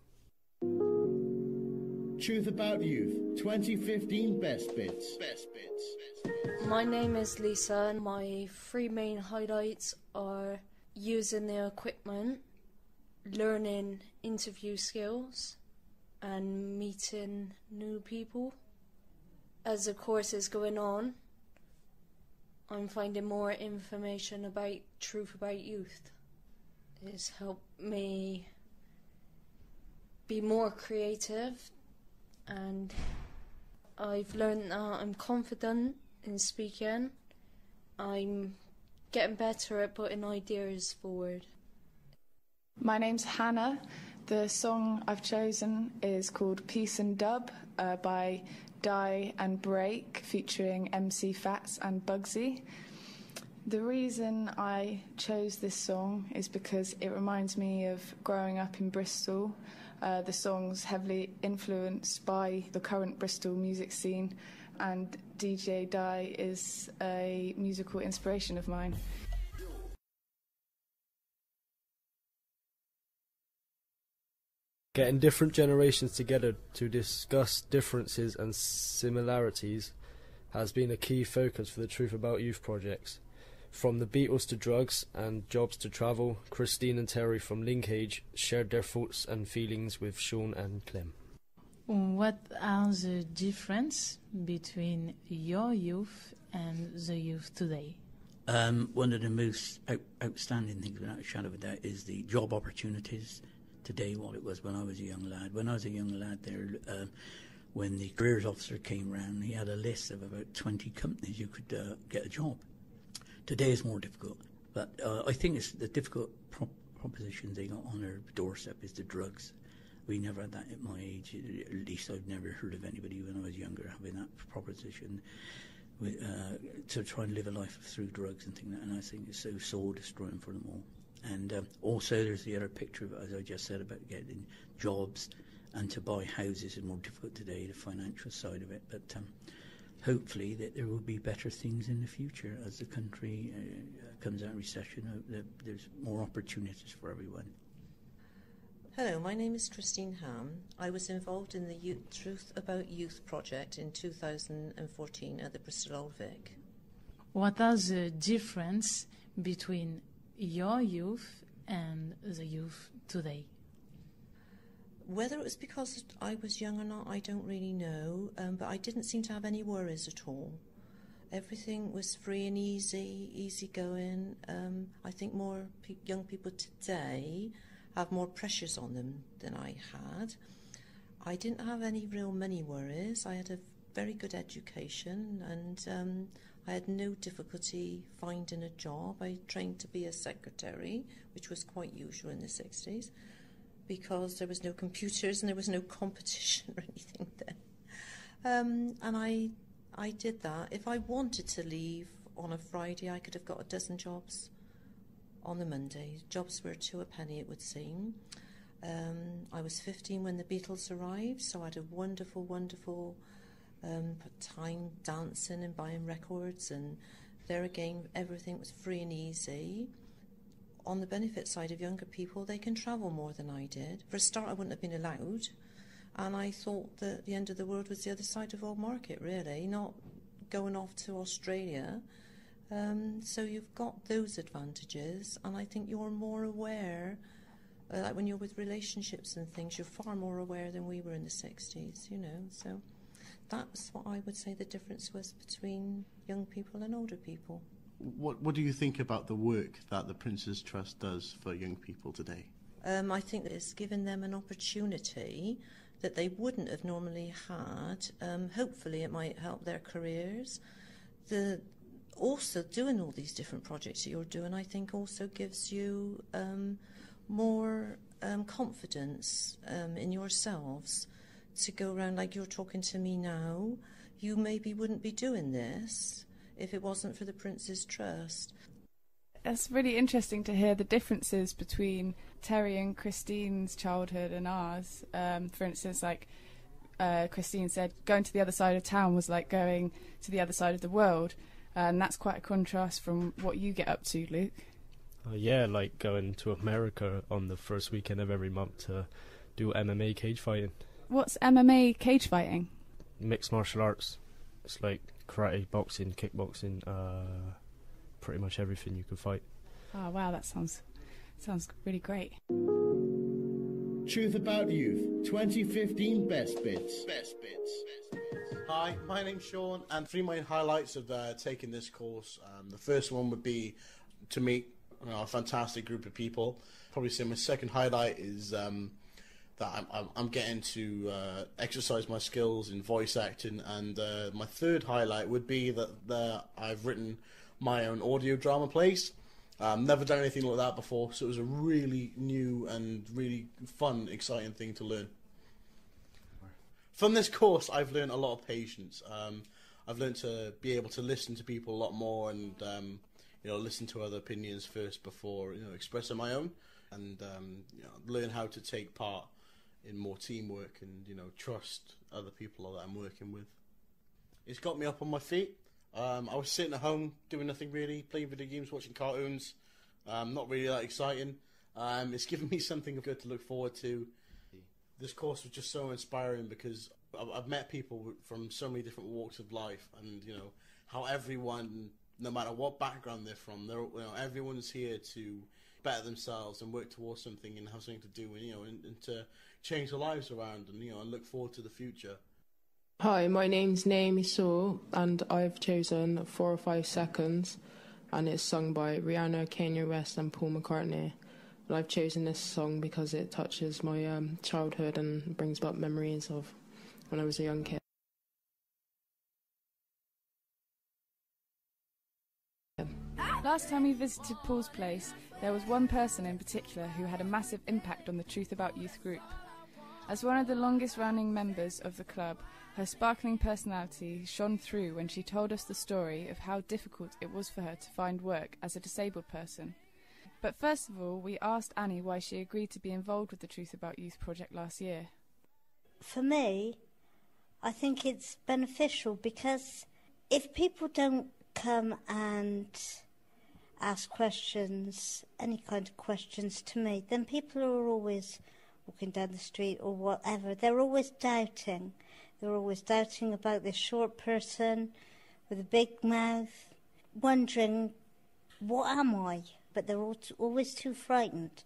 Truth About Youth 2015 Best Bits. My name is Lisa and my three main highlights are using the equipment, learning interview skills and meeting new people. As the course is going on, I'm finding more information about Truth About Youth. It's helped me be more creative, and I've learned that I'm confident in speaking. I'm getting better at putting ideas forward. My name's Hannah. The song I've chosen is called Peace and Dub by Die and Break, featuring MC Fats and Bugsy. The reason I chose this song is because it reminds me of growing up in Bristol. The song's heavily influenced by the current Bristol music scene, and DJ Die is a musical inspiration of mine. Getting different generations together to discuss differences and similarities has been a key focus for the Truth About Youth projects. From the Beatles to drugs and jobs to travel, Christine and Terry from LinkAge shared their thoughts and feelings with Sean and Clem. What are the differences between your youth and the youth today? One of the most outstanding things, without a shadow of a doubt, is the job opportunities today what it was when I was a young lad. When I was a young lad there, when the careers officer came round, he had a list of about 20 companies you could get a job. Today is more difficult, but I think it's the difficult proposition they got on their doorstep is the drugs. We never had that at my age. At least I've never heard of anybody when I was younger having that proposition to try and live a life through drugs and things like that. And I think it's so soul destroying for them all. And also there's the other picture of, as I just said, about getting jobs, and to buy houses is more difficult today, the financial side of it. But hopefully that there will be better things in the future as the country comes out of recession. There's more opportunities for everyone. Hello, my name is Christine Ham. I was involved in the Truth About Youth project in 2014 at the Bristol Old Vic. What are the differences between your youth and the youth today? Whether it was because I was young or not, I don't really know, but I didn't seem to have any worries at all. Everything was free and easy going. I think more young people today have more pressures on them than I had. I didn't have any real money worries. I had a very good education, and I had no difficulty finding a job. I trained to be a secretary, which was quite usual in the 60s, because there was no computers and there was no competition or anything then. And I did that. If I wanted to leave on a Friday, I could have got a dozen jobs on the Monday. Jobs were 2 a penny, it would seem. I was 15 when the Beatles arrived, so I had a wonderful time dancing and buying records, and there again everything was free and easy. On the benefit side of younger people, they can travel more than I did. For a start, I wouldn't have been allowed, and I thought that the end of the world was the other side of Old Market, really, not going off to Australia. So you've got those advantages, and I think you're more aware, like when you're with relationships and things, you're far more aware than we were in the 60s, you know, so that's what I would say the difference was between young people and older people. What do you think about the work that the Prince's Trust does for young people today? I think that it's given them an opportunity that they wouldn't have normally had. Hopefully it might help their careers. Also doing all these different projects that you're doing, I think also gives you more confidence in yourselves to go around like you're talking to me now. You maybe wouldn't be doing this if it wasn't for the Prince's Trust. It's really interesting to hear the differences between Terry and Christine's childhood and ours. For instance, like Christine said, going to the other side of town was like going to the other side of the world, and that's quite a contrast from what you get up to, Luke. Yeah, like going to America on the first weekend of every month to do MMA cage fighting. What's MMA cage fighting? Mixed martial arts. It's like karate, boxing, kickboxing, pretty much everything you can fight. Oh wow, that sounds really great. Truth About Youth 2015 Best Bits. Hi, my name's Sean, and 3 main highlights of taking this course. The first one would be to meet a fantastic group of people. Probably say my second highlight is that I'm getting to exercise my skills in voice acting, and my third highlight would be that I've written my own audio drama plays. Never done anything like that before, so it was a really new and really fun, exciting thing to learn. From this course, I've learned a lot of patience. I've learned to be able to listen to people a lot more, and listen to other opinions first before expressing my own, and learn how to take part in more teamwork and trust other people that I'm working with. It's got me up on my feet. I was sitting at home doing nothing really, playing video games, watching cartoons. Not really that exciting. It's given me something good to look forward to. This course was just so inspiring because I've met people from so many different walks of life, and how everyone, no matter what background they're from, everyone's here to better themselves and work towards something and have something to do, and to change their lives around, and and look forward to the future. Hi, my name's Naomi Saul, and I've chosen 4 or 5 Seconds, and it's sung by Rihanna, Kanye West and Paul McCartney. And I've chosen this song because it touches my childhood and brings back memories of when I was a young kid. Last time we visited Paul's place, there was one person in particular who had a massive impact on the Truth About Youth group. As one of the longest-running members of the club, her sparkling personality shone through when she told us the story of how difficult it was for her to find work as a disabled person. But first of all, we asked Annie why she agreed to be involved with the Truth About Youth project last year. For me, I think it's beneficial because if people don't come and ask questions, any kind of questions to me, then people are always walking down the street or whatever, they're always doubting. They're always doubting about this short person with a big mouth, wondering, what am I? But they're always too frightened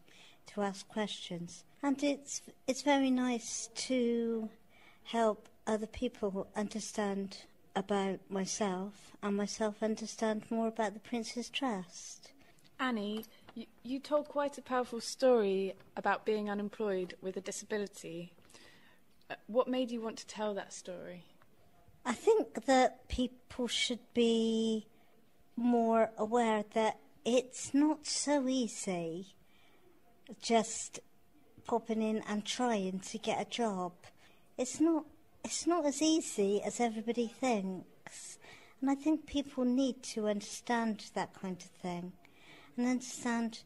to ask questions. And it's very nice to help other people understand about myself, and myself understand more about the Prince's Trust. Annie, you told quite a powerful story about being unemployed with a disability. What made you want to tell that story? I think that people should be more aware that it's not so easy just popping in and trying to get a job. It's not as easy as everybody thinks. And I think people need to understand that kind of thing and understand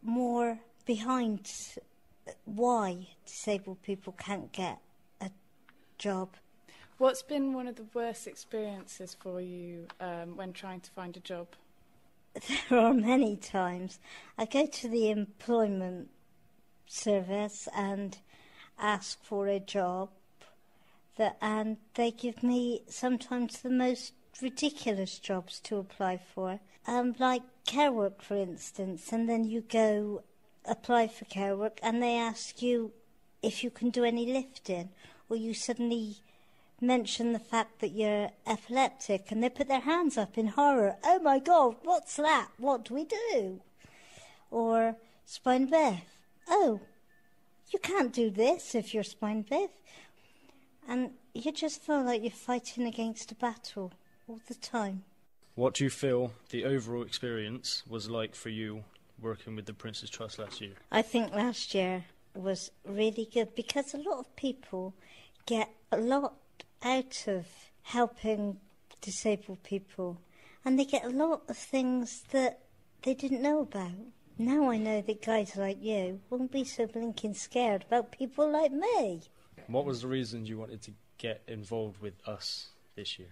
more behind why disabled people can't get a job. What's been one of the worst experiences for you when trying to find a job? There are many times. I go to the employment service and ask for a job, and they give me sometimes the most ridiculous jobs to apply for, like care work, for instance, and then you go apply for care work and they ask you if you can do any lifting, or you suddenly mention the fact that you're epileptic and they put their hands up in horror. Oh my God, what's that? What do we do? Or spine bif. Oh, you can't do this if you're spine bif. And you just feel like you're fighting against a battle all the time. What do you feel the overall experience was like for you working with the Prince's Trust last year? I think last year was really good because a lot of people get a lot out of helping disabled people, and they get a lot of things that they didn't know about. Now I know that guys like you won't be so blinking scared about people like me. What was the reason you wanted to get involved with us this year?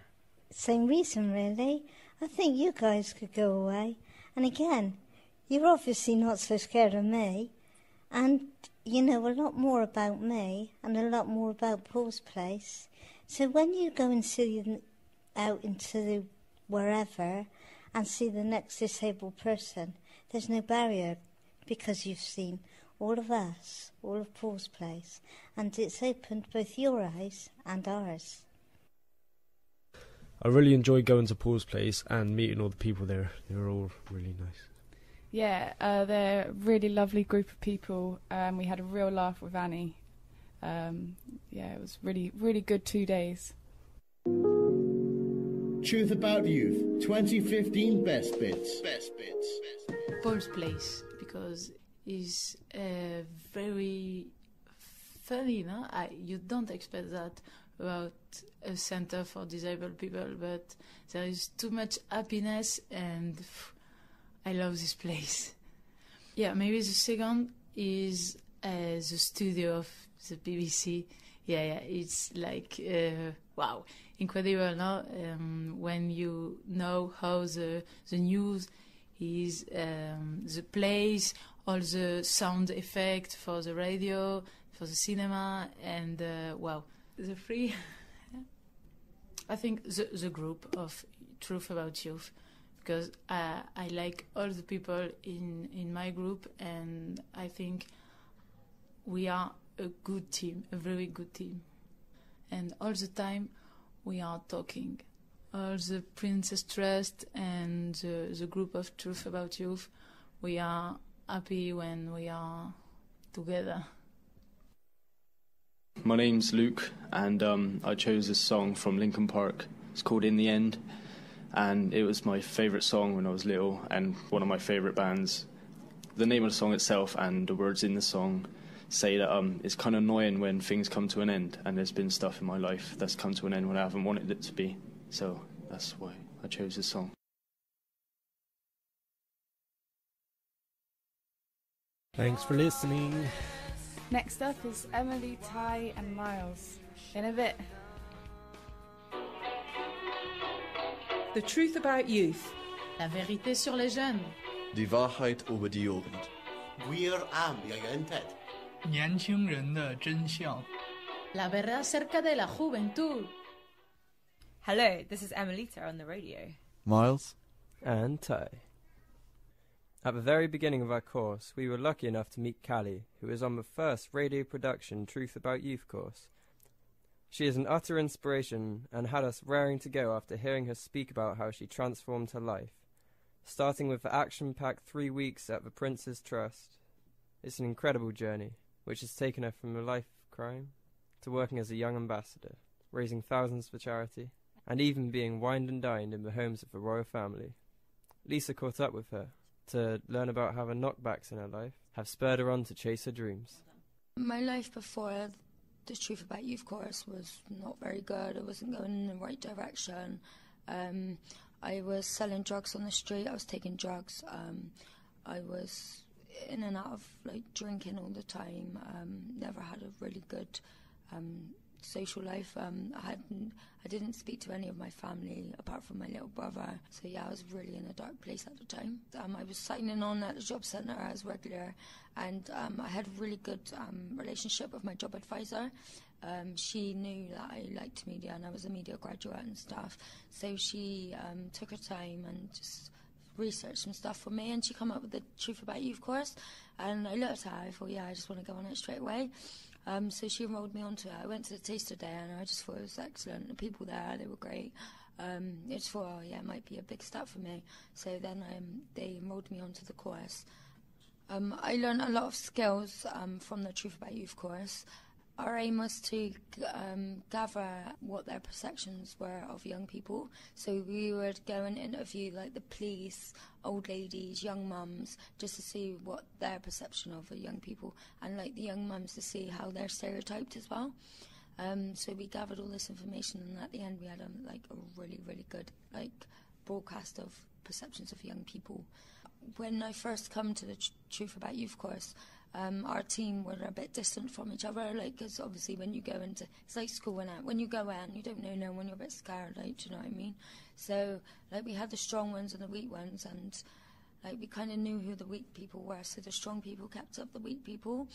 Same reason, really. I think you guys could go away. And again, you're obviously not so scared of me. and, you know, a lot more about me and a lot more about Paul's Place. So when you go and see out into the wherever and see the next disabled person, there's no barrier because you've seen all of us, all of Paul's Place, and it's opened both your eyes and ours. I really enjoyed going to Paul's Place and meeting all the people there. They were all really nice. Yeah, they're a really lovely group of people. We had a real laugh with Annie. Yeah, it was really, really good 2 days. Truth About Youth 2015 Best Bits. Paul's Place, because it's very funny, no? You don't expect that about a center for disabled people, but there is too much happiness and I love this place. Yeah, maybe the second is the studio of the BBC. Yeah, it's like, wow, incredible, no? When you know how the news is, the place, all the sound effect for the radio, for the cinema, and wow, the free. I think the group of Truth About Youth, because I like all the people in my group, and I think we are a good team, a very good team. And all the time we are talking. All the Princess Trust and the group of Truth About Youth, we are happy when we are together. My name's Luke, and I chose this song from Linkin Park. It's called In the End, and it was my favourite song when I was little and one of my favourite bands. The name of the song itself and the words in the song say that it's kind of annoying when things come to an end, and there's been stuff in my life that's come to an end when I haven't wanted it to be. So that's why I chose this song. Thanks for listening. Next up is Emily, Ty and Miles. In a bit. The Truth About Youth. La vérité sur les jeunes. Die Wahrheit über die Jugend. Wir am Jugendheit. 年轻人的真相. La verdad acerca de la juventud. Hello, this is Emelita on the radio. Miles. And Ty. At the very beginning of our course, we were lucky enough to meet Callie, who is on the first radio production Truth About Youth course. She is an utter inspiration and had us raring to go after hearing her speak about how she transformed her life, starting with the action-packed 3 weeks at the Prince's Trust. It's an incredible journey, which has taken her from a life of crime to working as a young ambassador, raising thousands for charity, and even being wined and dined in the homes of the royal family. Lisa caught up with her to learn about how the knockbacks in her life have spurred her on to chase her dreams. My life before the Truth About Youth course was not very good. It wasn't going in the right direction. I was selling drugs on the street. I was taking drugs. I was in and out of drinking all the time. Never had a really good social life. I didn't speak to any of my family apart from my little brother. So yeah, I was really in a dark place at the time. I was signing on at the job centre as regular, and I had a really good relationship with my job advisor. She knew that I liked media and I was a media graduate and stuff. So she took her time and just researched some stuff for me, and she came up with the Truth About Youth course, and I looked at her, I thought, yeah, I just want to go on it straight away. So she enrolled me onto it. I went to the taster day and I just thought it was excellent. The people there, they were great. I just thought, oh yeah, it might be a big step for me. So then they enrolled me onto the course. I learned a lot of skills from the Truth About Youth course. Our aim was to gather what their perceptions were of young people. So we would go and interview the police, old ladies, young mums, just to see what their perception of young people, and the young mums to see how they're stereotyped as well. So we gathered all this information, and at the end we had a really, really good broadcast of perceptions of young people. When I first come to the Truth About Youth course, our team were a bit distant from each other, because obviously when you go into, it's like school when you go in, you don't know no one, you're a bit scared, do you know what I mean? So we had the strong ones and the weak ones, and like we kind of knew who the weak people were, so the strong people kept up the weak people,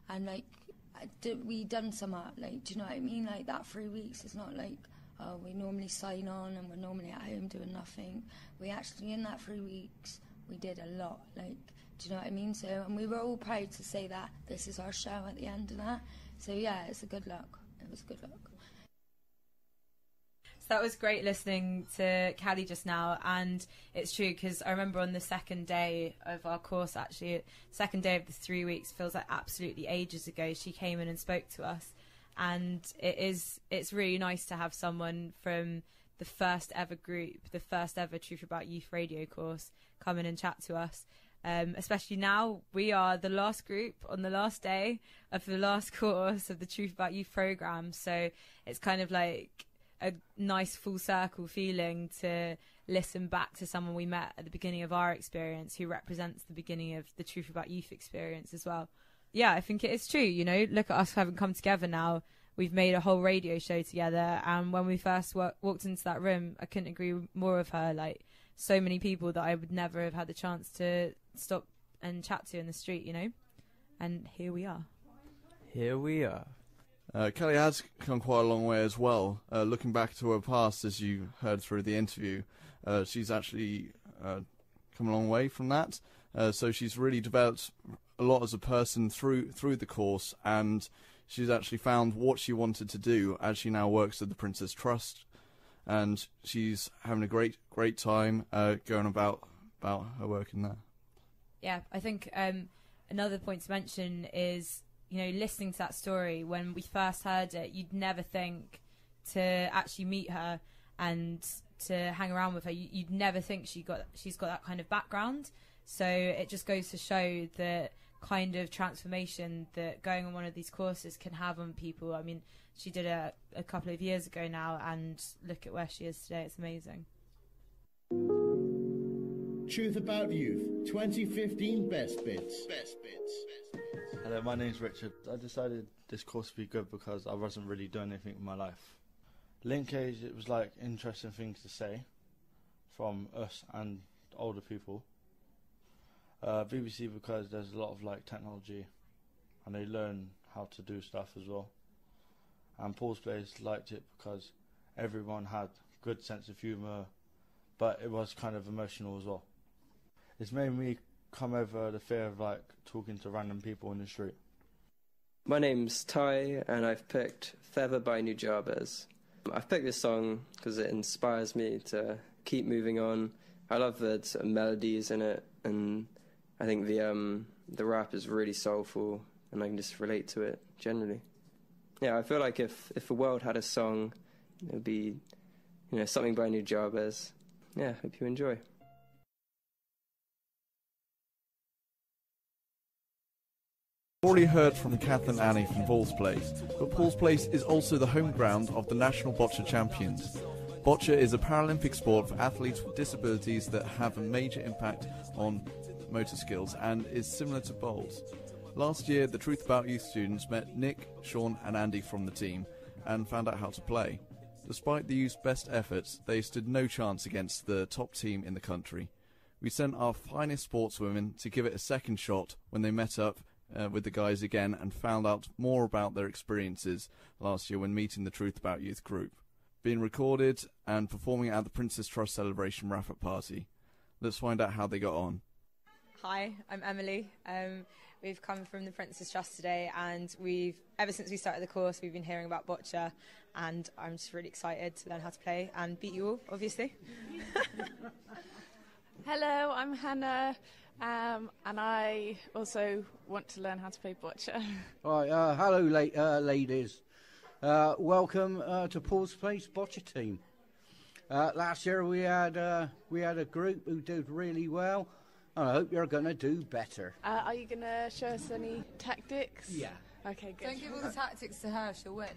and like we done some art, like, do you know what I mean? Like that 3 weeks is not like, oh, we normally sign on and we're normally at home doing nothing. We actually, in that 3 weeks, we did a lot, like, do you know what I mean? So, and we were all proud to say that this is our show at the end of that. So yeah, it's a good look. It was a good look. So that was great listening to Callie just now, and it's true because I remember on the second day of our course, actually, second day of the 3 weeks, feels like absolutely ages ago, she came in and spoke to us, and it's really nice to have someone from the first ever group, the first ever Truth About Youth radio course, come in and chat to us. Especially now, we are the last group on the last day of the last course of the Truth About Youth programme, so it's kind of like a nice full circle feeling to listen back to someone we met at the beginning of our experience who represents the beginning of the Truth About Youth experience as well. Yeah, I think it is true, you know, look at us having come together now. We've made a whole radio show together, and when we first walked into that room, I couldn't agree more with her. Like, so many people that I would never have had the chance to stop and chat to in the street, you know? And here we are. Here we are. Kelly has come quite a long way as well. Looking back to her past, as you heard through the interview, she's actually come a long way from that. So she's really developed a lot as a person through the course, and she's actually found what she wanted to do as she now works at the Princess Trust, and she's having a great time going about her work in there. Yeah, I think another point to mention is, you know, listening to that story, when we first heard it, you'd never think to actually meet her and to hang around with her. You'd never think she's got that kind of background. So it just goes to show the kind of transformation that going on one of these courses can have on people. I mean, she did it a couple of years ago now, and look at where she is today. It's amazing. Truth About Youth 2015 Best Bits. Hello, my name's Richard. I decided this course would be good because I wasn't really doing anything with my life. LinkAge, it was like interesting things to say from us and older people. BBC because there's a lot of like technology and they learn how to do stuff as well. And Paul's Place liked it because everyone had good sense of humour, but it was kind of emotional as well. It's made me come over the fear of like talking to random people in the street. My name's Ty, and I've picked Feather by Nujabes. I've picked this song because it inspires me to keep moving on. I love the sort of melodies in it, and I think the rap is really soulful, and I can just relate to it generally. Yeah, I feel like if the world had a song, it would be, you know, something by Nujabes. Yeah, hope you enjoy. Already heard from Kath and Annie from Paul's Place, but Paul's Place is also the home ground of the National Bocce Champions. Bocce is a Paralympic sport for athletes with disabilities that have a major impact on motor skills and is similar to bowls. Last year, the Truth About Youth students met Nick, Sean and Andy from the team and found out how to play. Despite the youth's best efforts, they stood no chance against the top team in the country. We sent our finest sportswomen to give it a second shot when they met up with the guys again and found out more about their experiences last year when meeting the Truth About Youth group, being recorded and performing at the Princess Trust celebration wrap-up party. Let's find out how they got on. Hi, I'm Emily. We've come from the Princess Trust today, and ever since we started the course, we've been hearing about bocce, and I'm just really excited to learn how to play and beat you all, obviously. Hello, I'm Hannah, and I also want to learn how to play bocce. Right, hello, ladies. Welcome to Paul's Place Bocce team. Last year we had a group who did really well. I hope you're going to do better. Are you going to show us any tactics? Yeah. Okay, good. Don't give all the tactics to her, she'll win.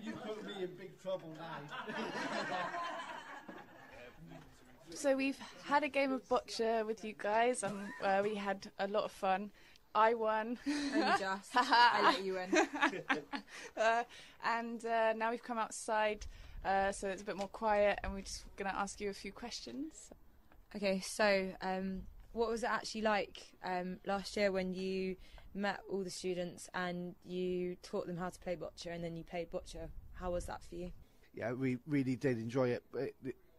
You put me in big trouble now. So we've had a game of bocce with you guys, and we had a lot of fun. I won. Only just. I let you win. And now we've come outside, so it's a bit more quiet, and we're just going to ask you a few questions. Okay, so what was it actually like last year when you met all the students and you taught them how to play bocce and then you played bocce? How was that for you? Yeah, we really did enjoy it.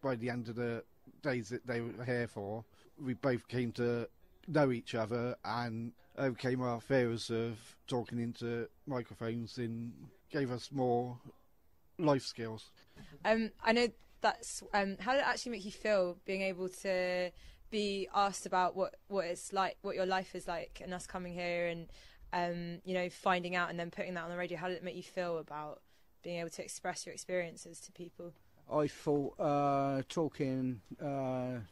By the end of the days that they were here for, we both came to know each other and overcame our fears of talking into microphones and gave us more life skills. I know that's how did it actually make you feel being able to be asked about what it's like, what your life is like, and us coming here and you know, finding out and then putting that on the radio? How did it make you feel about being able to express your experiences to people? I thought talking to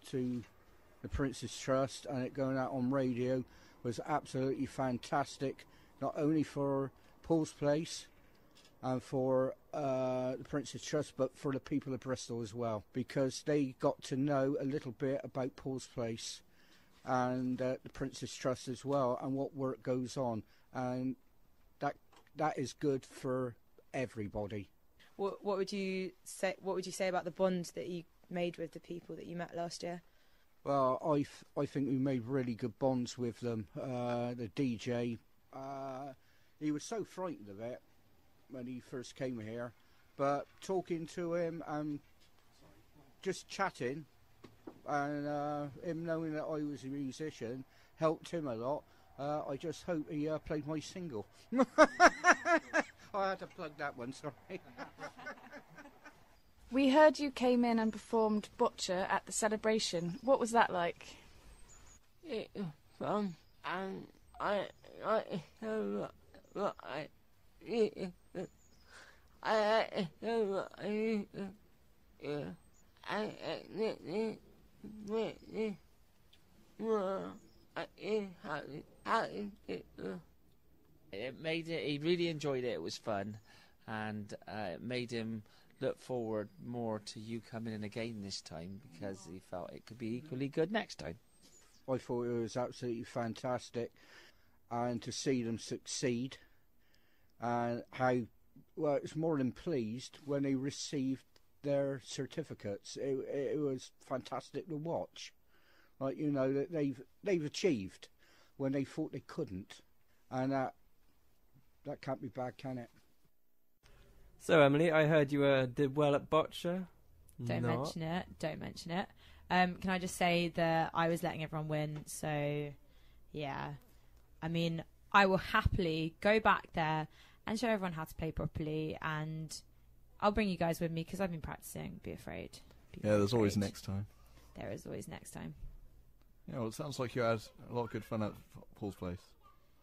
the Prince's Trust and it going out on radio was absolutely fantastic, not only for Paul's Place and for the Prince's Trust, but for the people of Bristol as well, because they got to know a little bit about Paul's Place and the Prince's Trust as well, and what work goes on, and that is good for everybody. What would you say? What would you say about the bond that you made with the people that you met last year? Well, I think we made really good bonds with them. The DJ, he was so frightened of it when he first came here, but talking to him and just chatting and him knowing that I was a musician helped him a lot. I just hope he played my single. I had to plug that one, sorry. We heard you came in and performed bocce at the celebration. What was that like? It was fun, and I so what I It made it. He really enjoyed it. It was fun, and it made him look forward more to you coming in again this time, because he felt it could be equally good next time. I thought it was absolutely fantastic, and to see them succeed, and how, well, it was more than pleased when they received their certificates. It was fantastic to watch, like, you know, that they've achieved when they thought they couldn't, and that can't be bad, can it? So, Emily, I heard you did well at bocce. Don't mention it. Don't mention it. Can I just say that I was letting everyone win, so yeah. I mean, I will happily go back there and show everyone how to play properly, and I'll bring you guys with me because I've been practicing. Be afraid. Yeah, there's always next time. There is always next time. Yeah, well, it sounds like you had a lot of good fun at Paul's Place.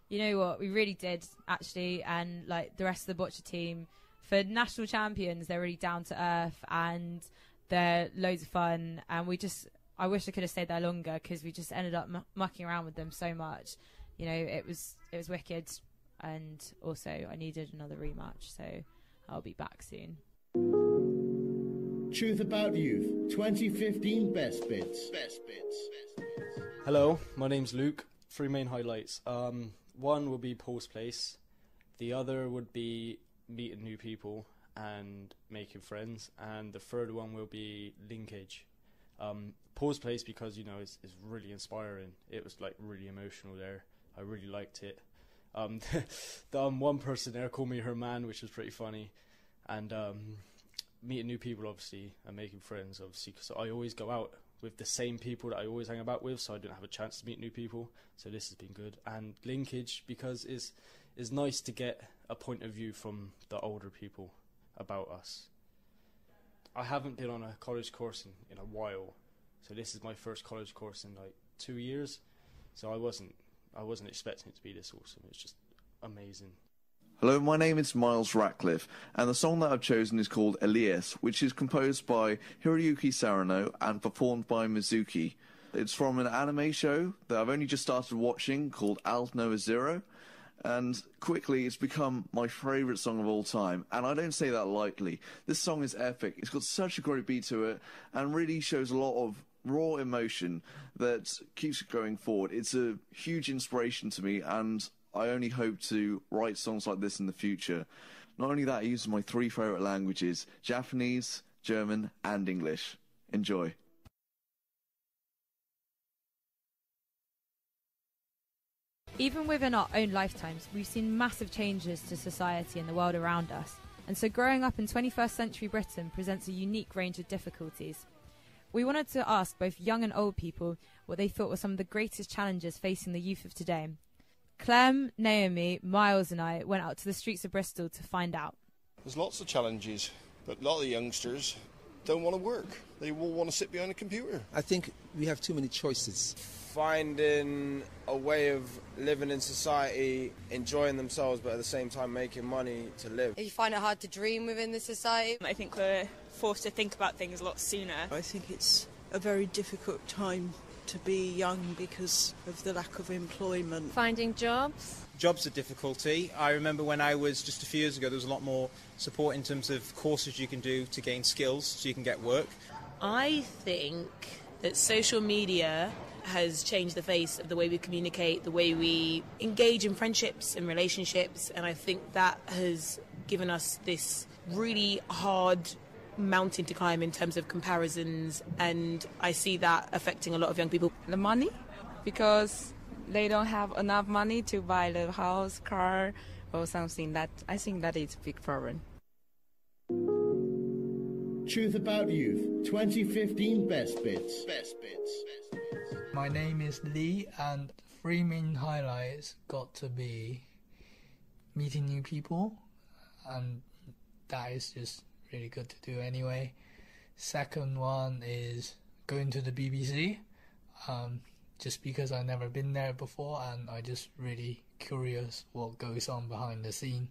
You know what? We really did, actually, and like the rest of the bocce team, for national champions, they're really down to earth and they're loads of fun. And I wish I could have stayed there longer because we just ended up mucking around with them so much. You know, it was wicked. And also, I needed another rematch, so I'll be back soon. Truth About Youth 2015 Best Bits. Hello, my name's Luke. 3 main highlights. One would be Paul's Place. The other would be meeting new people and making friends. And the third one will be LinkAge. Paul's Place, because, you know, it's really inspiring. It was like really emotional there. I really liked it. One person there called me her man, which was pretty funny. And meeting new people, obviously, and making friends, obviously, because I always go out with the same people that I always hang about with, so I don't have a chance to meet new people. So this has been good. And LinkAge, because it's nice to get a point of view from the older people about us. I haven't been on a college course in a while, so this is my first college course in like 2 years. So I wasn't expecting it to be this awesome. It's just amazing. Hello, my name is Miles Ratcliffe, and the song that I've chosen is called Elias, which is composed by Hiroyuki Sarano and performed by Mizuki. It's from an anime show that I've only just started watching called Alpha Nova Zero, and quickly it's become my favourite song of all time, and I don't say that lightly. This song is epic. It's got such a great beat to it, and really shows a lot of raw emotion that keeps going forward. It's a huge inspiration to me, and I only hope to write songs like this in the future. Not only that, I use my 3 favourite languages: Japanese, German and English. Enjoy. Even within our own lifetimes, we've seen massive changes to society and the world around us. And so growing up in 21st century Britain presents a unique range of difficulties. We wanted to ask both young and old people what they thought were some of the greatest challenges facing the youth of today. Clem, Naomi, Miles and I went out to the streets of Bristol to find out. There's lots of challenges, but a lot of the youngsters don't want to work. They all want to sit behind a computer. I think we have too many choices. Finding a way of living in society, enjoying themselves, but at the same time making money to live. You find it hard to dream within the society. I think we're forced to think about things a lot sooner. I think it's a very difficult time to be young because of the lack of employment. Finding jobs. Jobs are difficulty. I remember when I was just a few years ago, there was a lot more support in terms of courses you can do to gain skills so you can get work. I think that social media has changed the face of the way we communicate, the way we engage in friendships and relationships, and I think that has given us this really hard mountain to climb in terms of comparisons, and I see that affecting a lot of young people. The money, because they don't have enough money to buy the house, car, or something. That I think that is a big problem. Truth About Youth 2015 Best Bits. My name is Lee, and 3 main highlights got to be meeting new people, and that is just really good to do anyway. Second one is going to the BBC, just because I've never been there before and I just really curious what goes on behind the scene.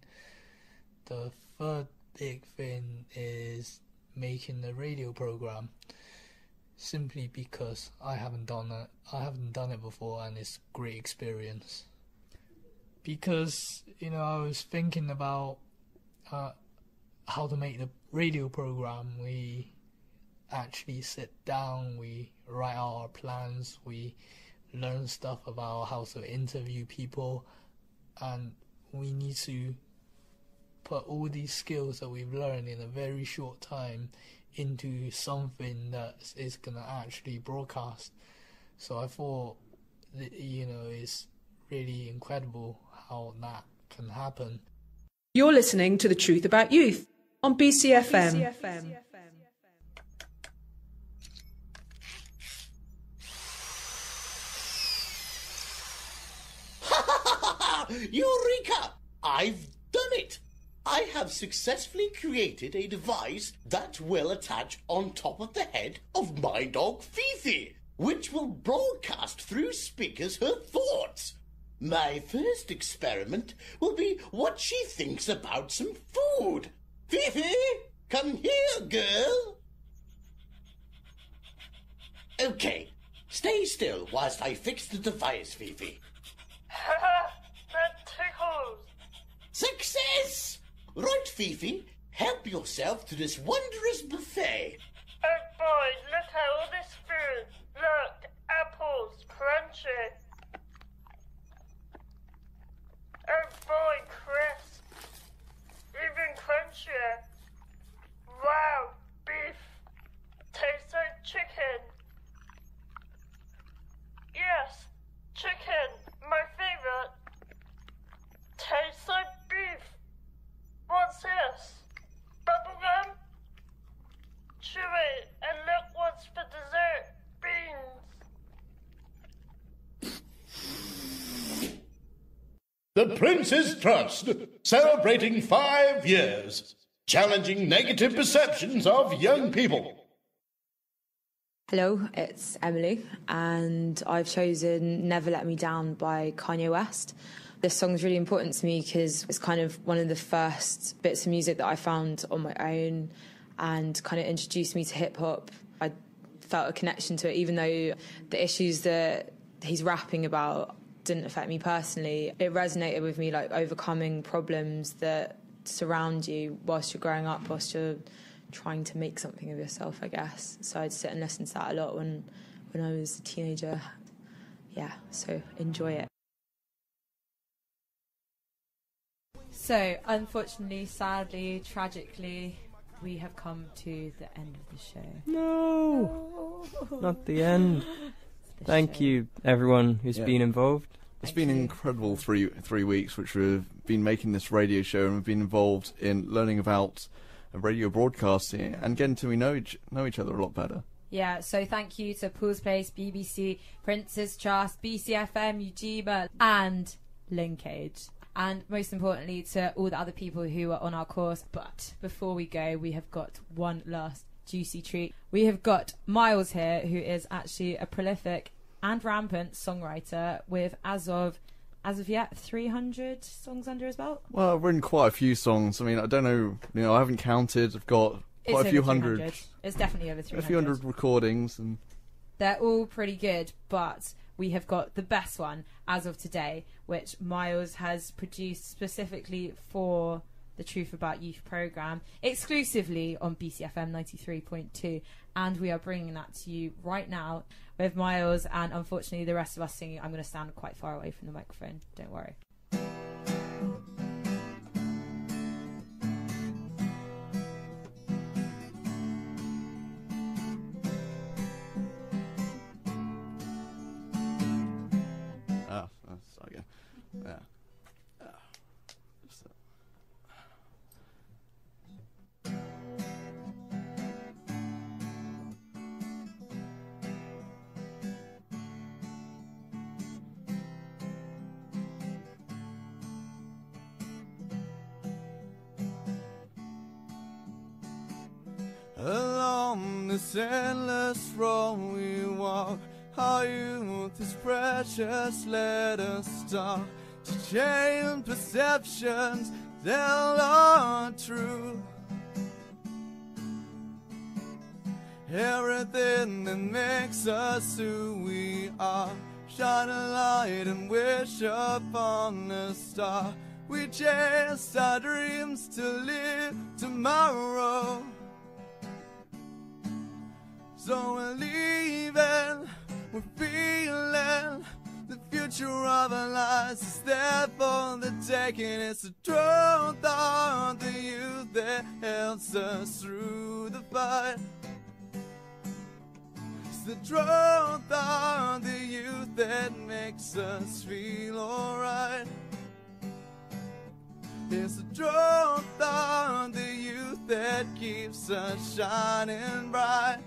The third big thing is making the radio program, simply because I haven't done it before, and it's a great experience. Because I was thinking about how to make the radio program. We actually sit down, we write out our plans, we learn stuff about how to interview people, and we need to put all these skills that we've learned in a very short time into something that is going to actually broadcast. So I thought that, it's really incredible how that can happen. You're listening to The Truth About Youth on BCfm. Eureka! I've done it! I have successfully created a device that will attach on top of the head of my dog Fifi, which will broadcast through speakers her thoughts. My first experiment will be what she thinks about some food. Fifi, come here, girl. Okay, stay still whilst I fix the device, Fifi. That tickles. Success! Right, Fifi, help yourself to this wondrous buffet. Oh boy, look at all this food. Look, apples, crunchy. Oh boy, crisp. Even crunchier. Wow, beef. Tastes like chicken. Yes, chicken, my favorite. Tastes like beef. What's this? Bubblegum? Chewy, and look what's for dessert. Beans. The Prince's Trust, celebrating 5 years, challenging negative perceptions of young people. Hello, it's Emily, and I've chosen Never Let Me Down by Kanye West. This song's really important to me because it's kind of one of the first bits of music that I found on my own and kind of introduced me to hip-hop. I felt a connection to it, even though the issues that he's rapping about didn't affect me personally. It resonated with me, like overcoming problems that surround you whilst you're growing up, whilst you're trying to make something of yourself, I guess. So I'd sit and listen to that a lot when I was a teenager. Yeah, so enjoy it. So, unfortunately, sadly, tragically, we have come to the end of the show. No, not the end. Thank you, everyone who's been involved. It's been an incredible three weeks, which we've been making this radio show, and we've been involved in learning about radio broadcasting and getting to know each other a lot better. Yeah, so thank you to Pools Place, BBC, Prince's Trust, BCfm, Ujiba, and LinkAge. And most importantly, to all the other people who are on our course. But before we go, we have got one last juicy treat. We have got Miles here, who is actually a prolific and rampant songwriter with, as of yet, 300 songs under his belt. Well, I've written quite a few songs. I mean, I don't know, I haven't counted. I've got quite a few hundred. It's definitely over 300. A few hundred recordings, and they're all pretty good, but we have got the best one as of today, which Miles has produced specifically for the Truth About Youth programme, exclusively on BCfm 93.2, and we are bringing that to you right now with Miles, and unfortunately the rest of us singing. I'm going to stand quite far away from the microphone, don't worry. Along this endless road we walk, our youth is precious, let us start to change perceptions, tell our truth. Everything that makes us who we are, shine a light and wish upon a star. We chase our dreams to live tomorrow. So we're leaving, we're feeling, the future of our lives is there for the taking. It's the truth of the youth that helps us through the fight. It's the truth of the youth that makes us feel alright. It's the truth of the youth that keeps us shining bright.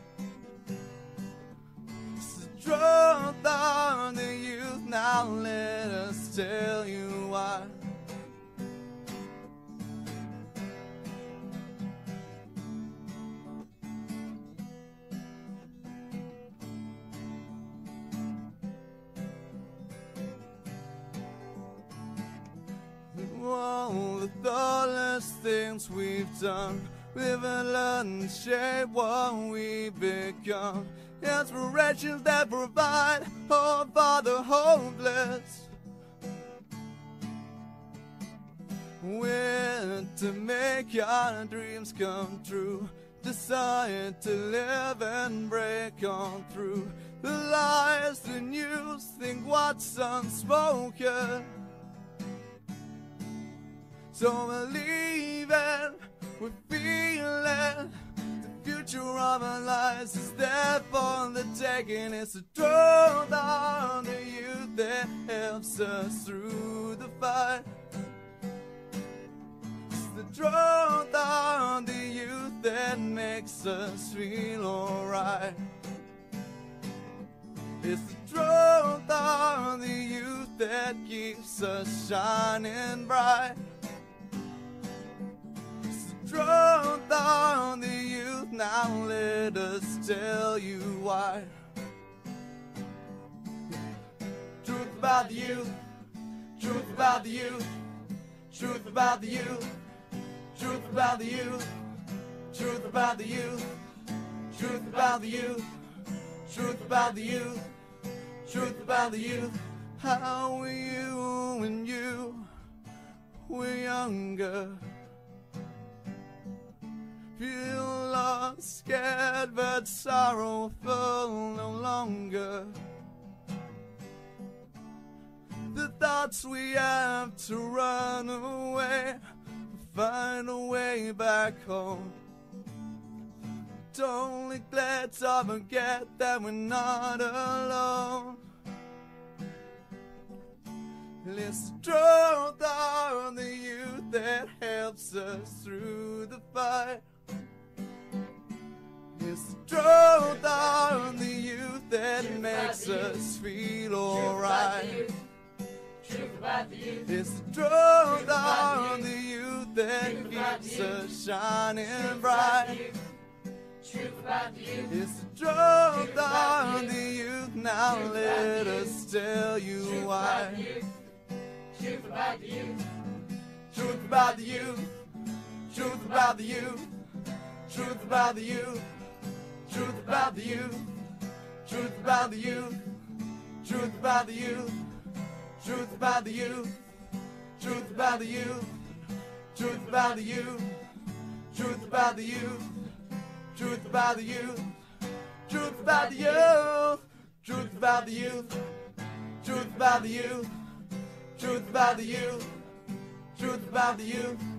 Truth of the youth, now let us tell you why. All the thoughtless things we've done, we've learned to shape what we become. Inspirations that provide hope for the hopeless. We're to make our dreams come true, decide to live and break on through the lies, the news, think what's unspoken. So we're leaving, we're feeling, future of our lives is there for the taking. It's the truth of the youth that helps us through the fight. It's the truth of the youth that makes us feel alright. It's the truth of the youth that keeps us shining bright. Truth on the youth, now let us tell you why. Truth about the youth, truth about the youth, truth about the youth, truth about the youth, truth about the youth, truth about the youth, truth about the youth, truth about the youth. How were you when you were younger? Feel not scared but sorrowful no longer. The thoughts we have to run away, find a way back home. Don't neglect or forget that we're not alone. Let's draw down the youth that helps us through the fight. Let's draw down the youth that makes us feel alright. Let's draw down the youth that keeps us shining bright. Let's draw down the youth, now let us tell you why. Truth about the youth. Truth about the youth. Truth about the youth. Truth about the youth. Truth about the youth. Truth about the youth. Truth about the youth. Truth about the youth. Truth about the youth. Truth about the youth. Truth about the youth. Truth about the youth. Truth about the youth. Truth about the youth. Truth about the youth. Truth about the youth. Truth about the youth.